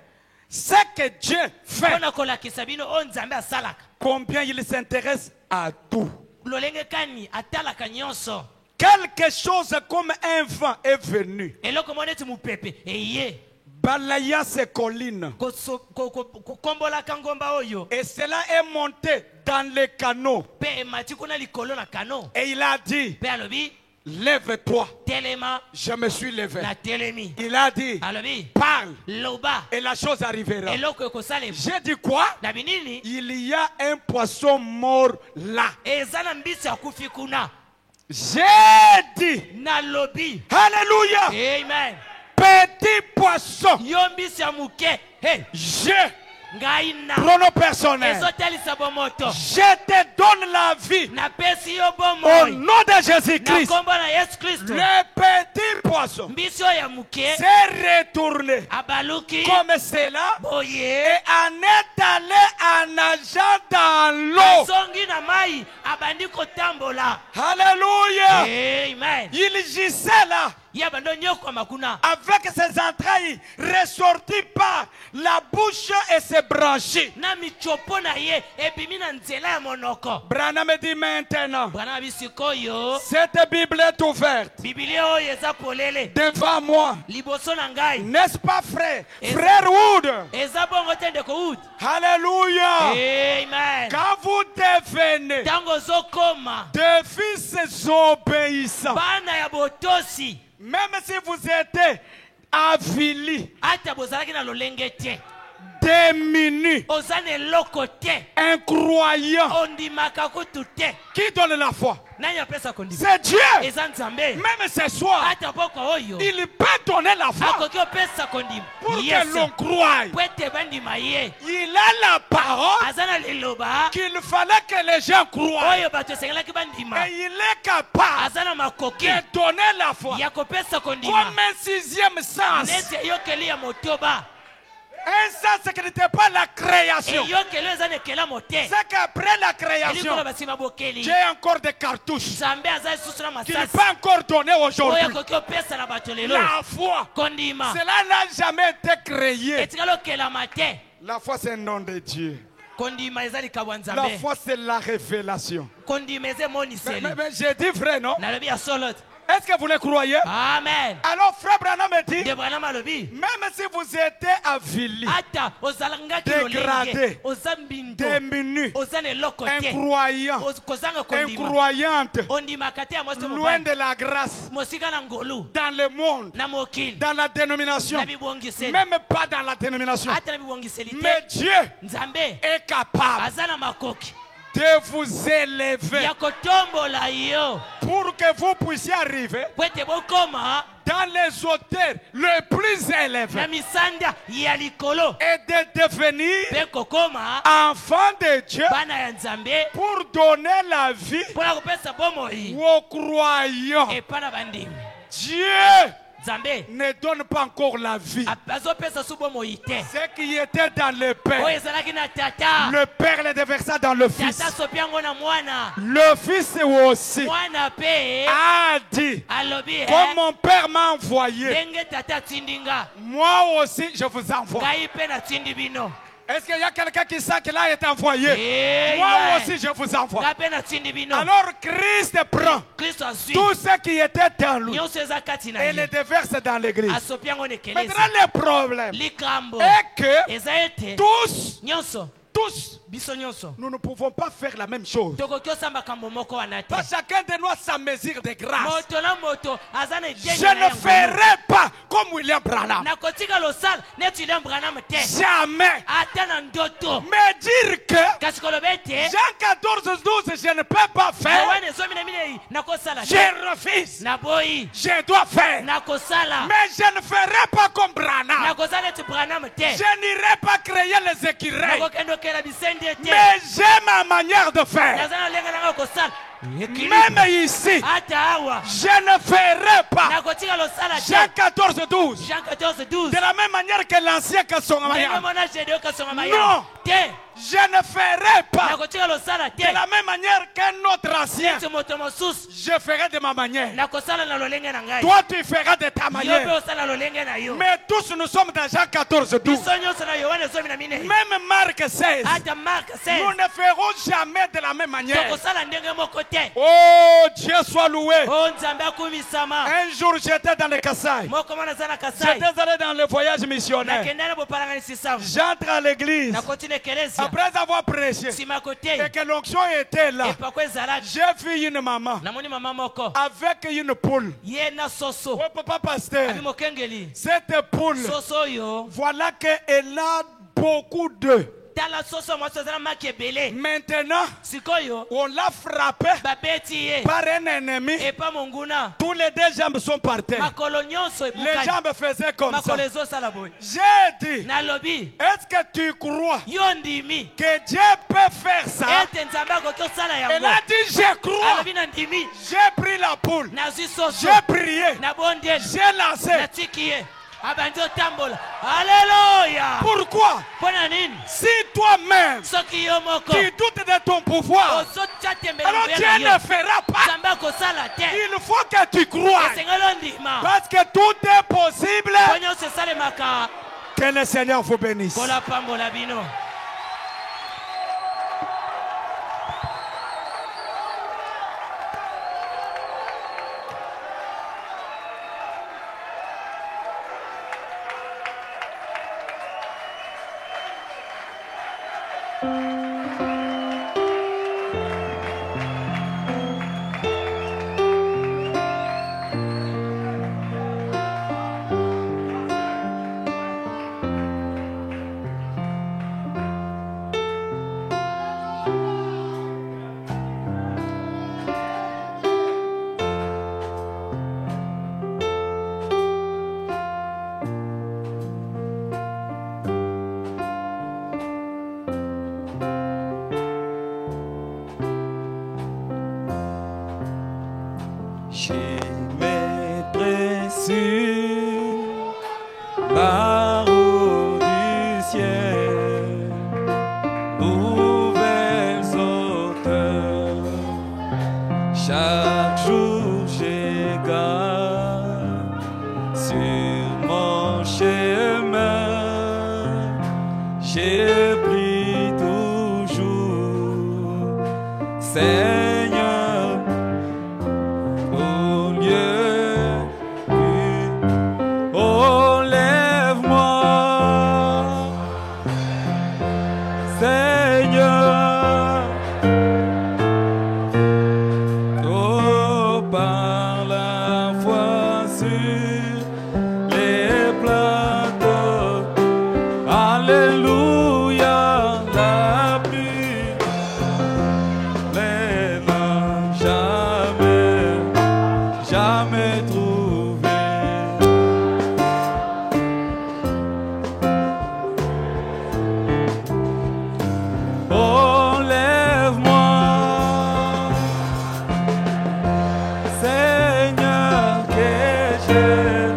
ce que Dieu fait, mpona kolakisa bino oyo nzambe asalaka combien il s'intéresse à tout. lolenge kani atalaka nyonso. Quelque chose comme un vent est venu. eloko moko neti mopepe eye Balaya ces collines. kokombolaka ngomba oyo Et cela est monté dans les canaux. mpe emati kuna likolo na kano Et il a dit, mpe alobi lève-toi. telema Je me suis levé. na telemi Il a dit, alobi parle. loba Et la chose arrivera. eloko ekosalema J'ai dit quoi? na binini Il y a un poisson mort là. eza na mbisi akufi kuna J'ai dit, nalobi alléluia, amen petit poisson. yo mbisi ya moke hey, Je, ngai na pronom personnel, ezotalisa bomoto je te donne la vie napesi yo au bomoi nom de na Jésus-Christ. nkombo na yesu kristo Le petit poisson mbisi oyo ya moke s'est retourné abaluki comme cela boye et en est allé en nageant dans l'eau. azongi na mai abandi kotambola Alléluia. amen Il gisait là ye abandi onyokwama kuna avec ses entrailles ressorties par la bouche et ses branchies. na mitsopo na ye ebimi na nzela ya monoko. Branham me dit maintenant, bwana na bisikoyo cette Bible est ouverte bibilia oyo eza polele devant moi. liboso na ngai N'est-ce pas, frère? Et- Frère Wood. eza bongo te ndeko ud Alléluia. amen Quand vous devenez ntango ozokoma des fils obéissants, bana ya botosi même si vous êtes avilis, ata bozalaki na lolenge te démunis, oza na eloko te incroyants, ondimaka kutu te qui donne la foi? nani apesa kondima C'est Dieu. eza nzambe Même ce soir, ata poko oyo il peut donner la foi akoki opesa kondima pour que yes l'on croie. po ete bandima ye Il a la parole aza na liloba qu'il fallait que les gens croient. oyo bato esengelaki bandima Et il est capable aza na makoki de donner la foi ya kopesa kondima comme un sixième sens. neti eyokeli ya motoba Un sens qui n'était pas la création. eyokeli oyo eza na ekelamo te C'est qu'après la création, elikolo basima bokeli j'ai encore des cartouches nzambe aza lisusu na qu'il ne masasi peut encore donner oyo aujourd'hui. akoki opesa na bato lelo La foi, kondima cela n'a jamais été créé. etikali okelama te La foi, c'est un nom de Dieu. kondima eza likabo ya La nzambe foi, c'est la révélation. kondima eza emoniseli Mais j'ai dit vrai, non? nalobi ya solo te Est-ce que vous le croyez? amen Alors, frère Branham me dit, nde branam alobi même si vous êtes avilis, ata ozalangaki Dégradé. lolenge oza mbindo démunis, oza na eloko te incroyants, kozanga kondima incroyantes, ondimaka te ya mwasi to loin mobali de la grâce, mosika na ngolu dans le monde, na mokili dans la dénomination, na bibongiseli même pas dans la dénomination. ata na bibongiseli Mais te Dieu nzambe est capable aza na makoki de vous élever ya kotombola yo pour que vous puissiez arriver po ete bokoma dans les hauteurs les plus na élevées misanda ya likolo et de devenir mpe kokoma enfant de Dieu bana ya nzambe pour donner la vie mpona kopesa bomoi aux croyants. epa na bandimi Dieu nzambe ne donne pas encore la vie. azopesa su bomoi te Ce qui était dans le oyo Père, ezalaki na tata le Père le déversa dans le Fils. tata asopi yango na mwana Le Fils aussi mwana mpe a dit, alobi comme mon Père m'a envoyé, ndenge tata atindi nga moi aussi je vous envoie. ngai mpe natindi bino Est-ce qu'il y a quelqu'un qui sait qu'il a été envoyé? Amen. Moi aussi je vous envoie. ngai mpe natindi bino Alors Christ prend kristo azwi tout ce qui était dans lui nyonso eza kati na et le ye déverse dans l'église. asopi yango na Maintenant ekelesi le problème likambo est que eza ete tous, biso nyonso nous ne pouvons pas faire la même chose. tokoki osamba kambo moko wana te Pas chacun de nous a sa mesure de grâce. moto na moto aza na Je edeni na ne yango ferai pas comme William Branham. nakotika losala neti William Branham te Jamais. ata na ndoto Mais dire que kasi koloba ete Jean 14, 12, je ne peux pas faire. yohane ezomi na minei nakosala te Je refuse. naboyi Je dois faire. nakosala Mais je ne ferai pas comme Branham. nakozala neti Branham te Je n'irai pas créer les écureuils. nakokende okela bisende te Mais j'ai ma manière de faire. naza na lenge nanga kosala Même ici, ata awa je ne ferai pas. nakotika losala Jean te 14, 12. Jean 14 12 De la même manière que l'ancien Kassongamaya. ndenge mona Gédéon kasonga Non. mayao te Je ne ferai pas nakotika losala te de la même manière qu'un autre ancien. neti moto mosusu Je ferai de ma manière. nakosala na lolenge na ngai Toi, tu feras de ta yo mpe manière. osala lolenge na yo Mais tous nous sommes dans Jean 14, 12. biso nyonso na yohane 14. Même Marc 16. ata mark Nous 16 ne ferons jamais de la même manière. tokosala ndenge moko te Oh, Dieu soit loué. o nzambe akumisama Un jour, j'étais dans le Kassai. moko mwana aza na kasai J'étais allé dans le voyage missionnaire. nakenda na bopalanganisisango J'entre à l'église. nakoti na ekelesia Après avoir prêché nsima et koteyi que l'onction était là, epako ezalaki j'ai vu une maman namoni mama moko avec une poule. ye na soso Oh, papa pasteur, abi mokengeli cette poule, soso oyo voilà qu'elle a beaucoup d'œufs. tala soso mwasi aza na maki ebele Maintenant, sikoyo on l'a frappé babeti ye par un ennemi. epa monguna Tous les deux jambes sont par terre. makolo nyonso Les ebukani jambes faisaient comme ça. makolo ezosala boye J'ai dit, nalobi est-ce que tu crois yo ndimi que Dieu peut faire ça? ete nzambe akoki osala Elle yango a dit, je crois. alobi na ndimi J'ai pris la poule. nazwi soso J'ai prié. nabondeli J'ai lancé. natiki ye abandi otambola aleluya Pourquoi? mpo na nini Si toi-même, soki yo moko tu doutes de ton pouvoir, ozotya tembela alors nguya Dieu na ne yo fera pas. nzambe akosala te Il faut que tu crois. esengeli ondima Parce que tout est possible. mpo nyonso esalemaka Que le Seigneur vous bénisse. kola pambola bino Chez mes précieux barreaux du ciel, nouvelles auteurs, chaque jour j'égare sur mon chemin, j'ai pris toujours, Seigneur, au lieu du enlève-moi, Seigneur, oh par la foi sur les plateaux, alléluia, la pluie les n'a jamais trouvé. Enlève-moi, Seigneur, que j'ai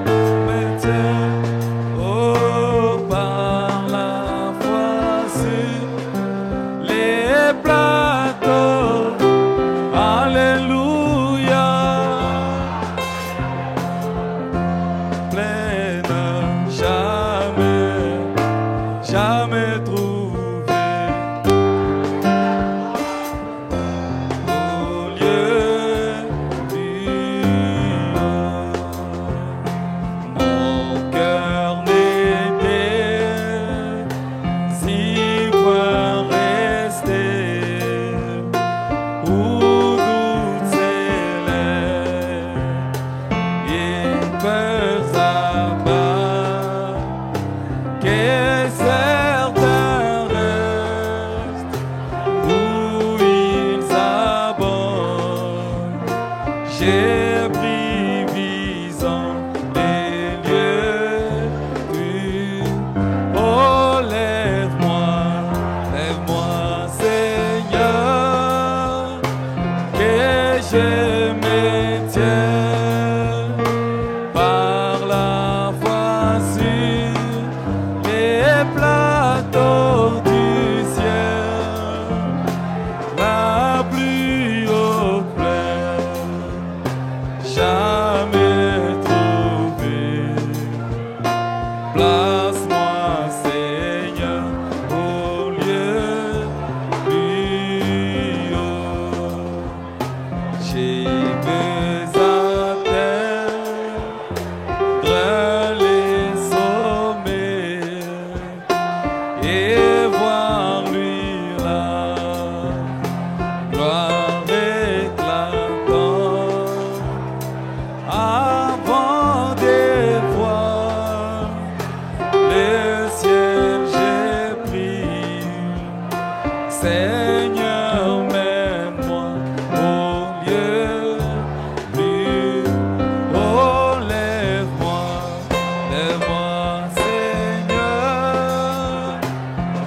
Lève-moi, Seigneur,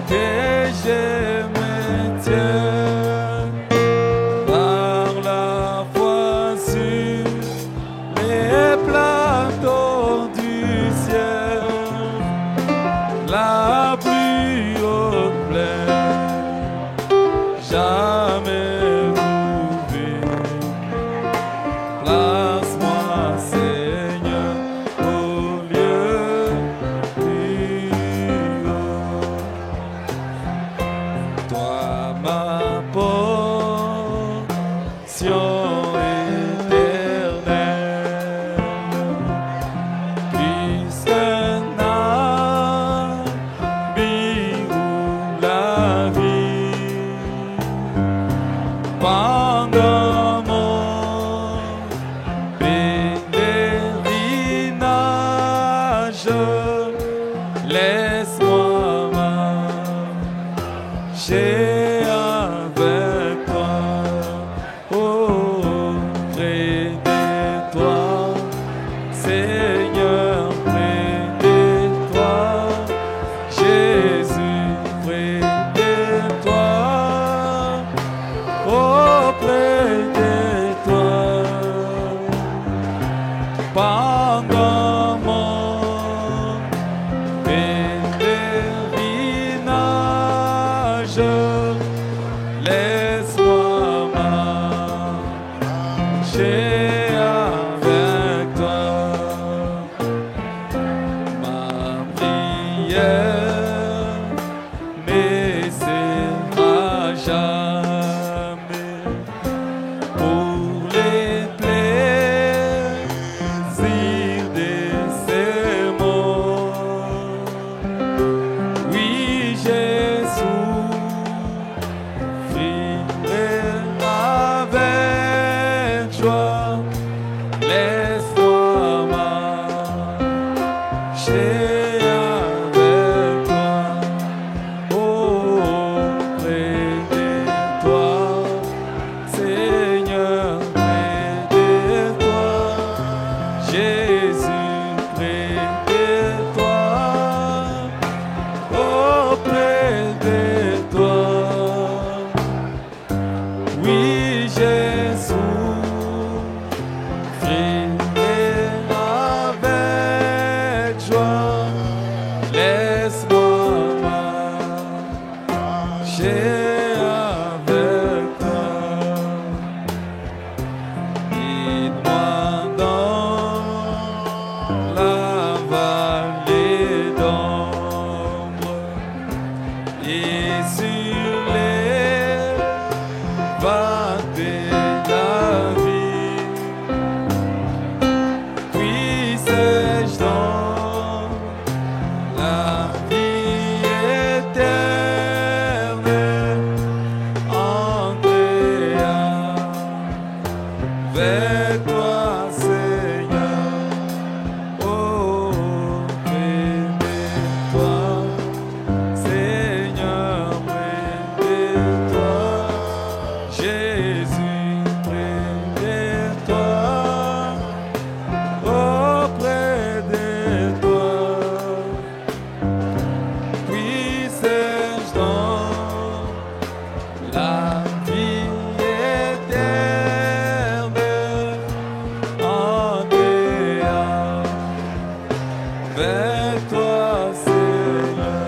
que je me tienne par la foi sur les plateaux du ciel, la plus haute plaine, jamais trouvée. Place-moi, Seigneur, au lieu plus haut. Toi, ma portion éternelle, puisque n'habille la vie pendant mon pèlerinage, laisse-moi marcher avec toi, auprès de toi, Seigneur, près de toi, Jésus, près de toi, auprès de toi, pendant mon pèlerinage, laisse-moi marcher avec toi. Ma prière ne sera jamais pour les plaisirs de ces mondes. Oui, Jésus, avec joie, laisse-moi marcher avec toi, auprès de toi, Seigneur, près de toi, Jésus, près de toi, auprès de toi. Oui, Jésus, avec joie, laisse-moi marcher avec toi. Guide-moi dans la vallée d'ombre et sur les vagues de la vie, puisse-je dans la vie éternelle entrer avec toi, Seigneur, auprès de toi, Seigneur, près de toi, Jésus, près de toi, auprès de toi, puisse-je dans la vie éternelle entrer avec toi, Seigneur.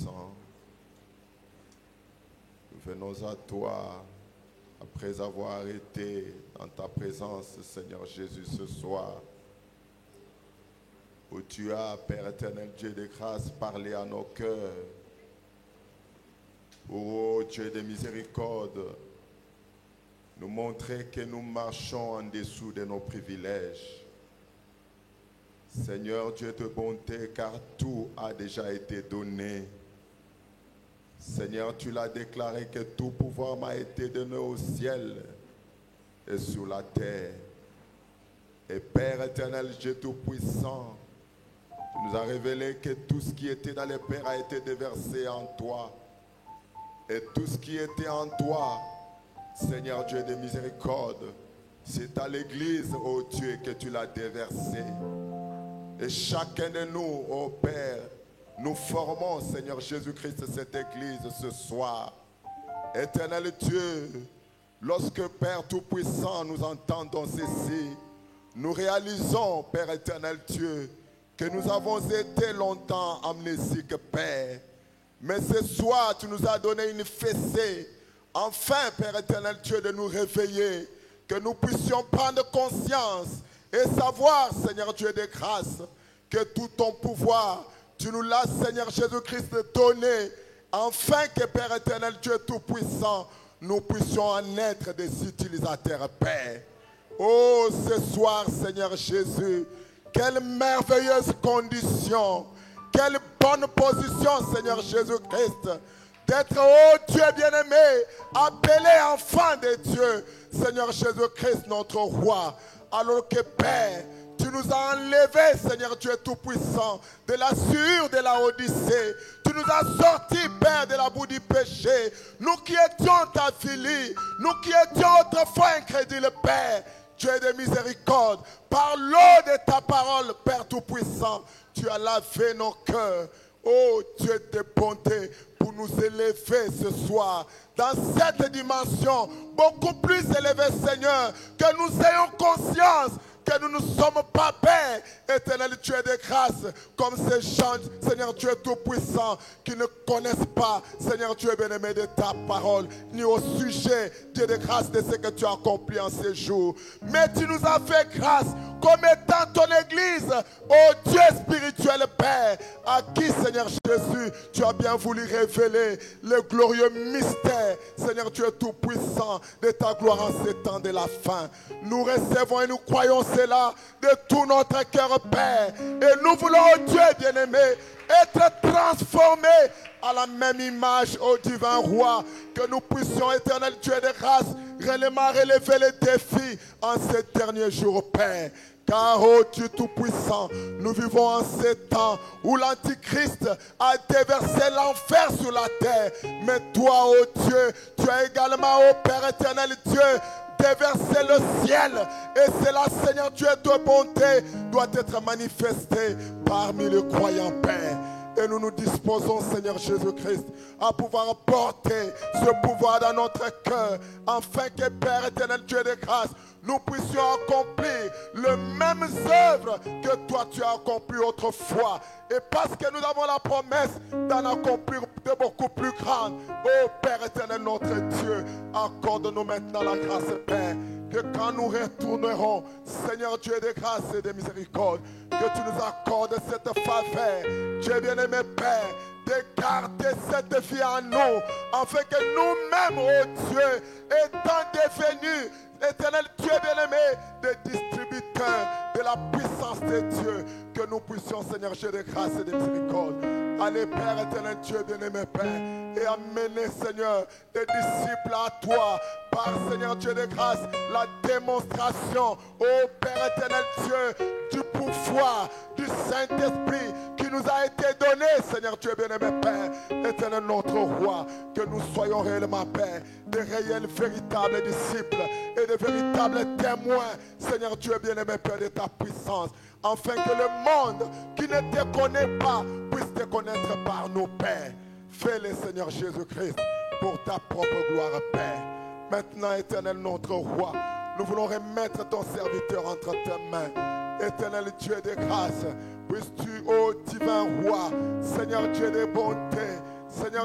Tout-Puissant, nous venons à toi après avoir été dans ta présence, Seigneur Jésus, ce soir, où tu as, Père éternel, Dieu de grâce, parlé à nos cœurs. Oh Dieu de miséricorde, nous montrer que nous marchons en dessous de nos privilèges. Seigneur Dieu de bonté, car tout a déjà été donné. Seigneur, tu l'as déclaré que tout pouvoir m'a été donné au ciel et sur la terre. Et Père éternel, Dieu tout-puissant, tu nous as révélé que tout ce qui était dans les pères a été déversé en toi. Et tout ce qui était en toi, Seigneur Dieu de miséricorde, c'est à l'église, ô Dieu, que tu l'as déversé. Et chacun de nous, ô Père, nous formons, Seigneur Jésus-Christ, cette église ce soir. Éternel Dieu, lorsque Père Tout-Puissant, nous entendons ceci, nous réalisons, Père éternel Dieu, que nous avons été longtemps amnésiques, Père. Mais ce soir, tu nous as donné une fessée. Enfin, Père éternel Dieu, de nous réveiller, que nous puissions prendre conscience et savoir, Seigneur Dieu de grâce, que tout ton pouvoir, tu nous l'as, Seigneur Jésus-Christ, donné, afin que, Père éternel Dieu tout-puissant, nous puissions en être des utilisateurs, Père. Oh, ce soir, Seigneur Jésus, quelle merveilleuse condition, quelle bonne position, Seigneur Jésus-Christ, d'être, oh Dieu bien-aimé, appelé enfant de Dieu, Seigneur Jésus-Christ, notre roi, alors que Père, tu nous as enlevés, Seigneur Dieu Tout-Puissant, de la sueur de la Odyssée. Tu nous as sortis, Père, de la boue du péché. Nous qui étions ta filie, nous qui étions autrefois incrédules, Père, Dieu de miséricorde, par l'eau de ta parole, Père Tout-Puissant, tu as lavé nos cœurs. Oh Dieu de bonté, pour nous élever ce soir dans cette dimension beaucoup plus élevée, Seigneur, que nous ayons conscience que nous ne sommes pas, Père éternel Dieu de grâce, comme ces gens, Seigneur Dieu tout-puissant, qui ne connaissent pas, Seigneur Dieu bien-aimé, de ta parole, ni au sujet, Dieu de grâce, de ce que tu as accompli en ces jours. Mais tu nous as fait grâce comme étant ton église, ô Dieu spirituel, Père, à qui, Seigneur Jésus, tu as bien voulu révéler le glorieux mystère, Seigneur Dieu tout-puissant, de ta gloire en ces temps de la fin. Nous recevons et nous croyons cela de tout notre cœur, Père. Et nous voulons, ô Dieu bien-aimé, être transformés à la même image, ô divin roi, que nous puissions, éternel Dieu de grâce, réellement relever les défis en ces derniers jours, Père. Car, ô Dieu tout-puissant, nous vivons en ces temps où l'Antichrist a déversé l'enfer sur la terre. Mais toi, ô Dieu, tu as également, ô Père éternel Dieu, déverser le ciel. Et cela, Seigneur Dieu de bonté, doit être manifesté parmi les croyants, Père. Et nous nous disposons, Seigneur Jésus-Christ, à pouvoir porter ce pouvoir dans notre cœur, afin que, Père éternel Dieu de grâce, nous puissions accomplir les mêmes œuvres que toi tu as accomplies autrefois. Et parce que nous avons la promesse d'en accomplir de beaucoup plus grandes, ô Père éternel notre Dieu, accorde-nous maintenant la grâce, Père, que quand nous retournerons, Seigneur Dieu de grâce et de miséricorde, que tu nous accordes cette faveur, Dieu bien-aimé Père, de garder cette vie en nous, afin que nous-mêmes, ô Dieu, étant devenus, éternel Dieu bien-aimé, des distributeurs de la puissance de Dieu, que nous puissions, Seigneur Dieu de grâce et de miséricorde, aller, Père éternel Dieu bien-aimé Père, et amener, Seigneur, des disciples à toi, par, Seigneur Dieu de grâce, la démonstration, ô Père éternel Dieu, du pouvoir du Saint-Esprit qui nous a été donné, Seigneur Dieu bien-aimé Père, éternel notre roi, que nous soyons réellement, Père, des réels, véritables disciples et de véritables témoins, Seigneur Dieu bien-aimé Père, de ta puissance, afin que le monde qui ne te connaît pas puisse te connaître par nos pères. Fais-le, Seigneur Jésus-Christ, pour ta propre gloire, Père. Maintenant, éternel notre roi, nous voulons remettre ton serviteur entre tes mains. Éternel Dieu de grâce, puisses-tu, ô divin roi, Seigneur Dieu de bonté,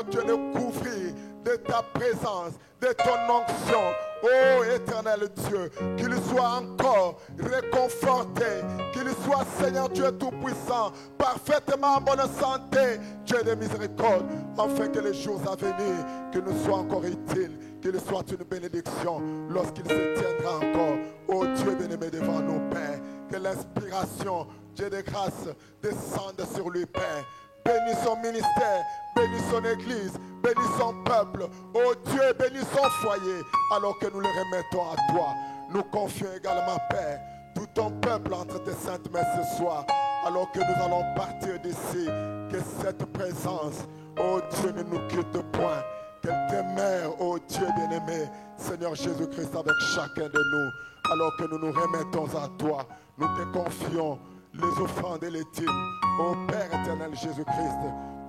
Seigneur Dieu, nous couvrir de ta présence, de ton onction. Oh éternel Dieu, qu'il soit encore réconforté, qu'il soit Seigneur Dieu Tout-Puissant, parfaitement en bonne santé, Dieu de miséricorde, afin que les jours à venir, que nous soient encore utiles, qu'il soit une bénédiction lorsqu'il se tiendra encore. Oh Dieu bien-aimé devant nous, Père, que l'inspiration, Dieu de grâce, descende sur lui, Père. Bénis son ministère, bénis son église, bénis son peuple. Oh Dieu, bénis son foyer, alors que nous le remettons à toi. Nous confions également, Père, tout ton peuple entre tes saintes mains ce soir, alors que nous allons partir d'ici. Que cette présence, oh Dieu, ne nous quitte point. Qu'elle demeure, oh Dieu bien-aimé, Seigneur Jésus-Christ, avec chacun de nous, alors que nous nous remettons à toi. Nous te confions les offrandes et les dîmes, ô Père éternel Jésus-Christ,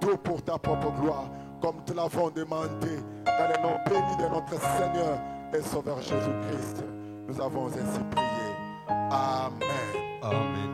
tout pour ta propre gloire, comme te l'avons demandé, dans le nom béni de notre Seigneur et Sauveur Jésus-Christ. Nous avons ainsi prié. Amen. Amen.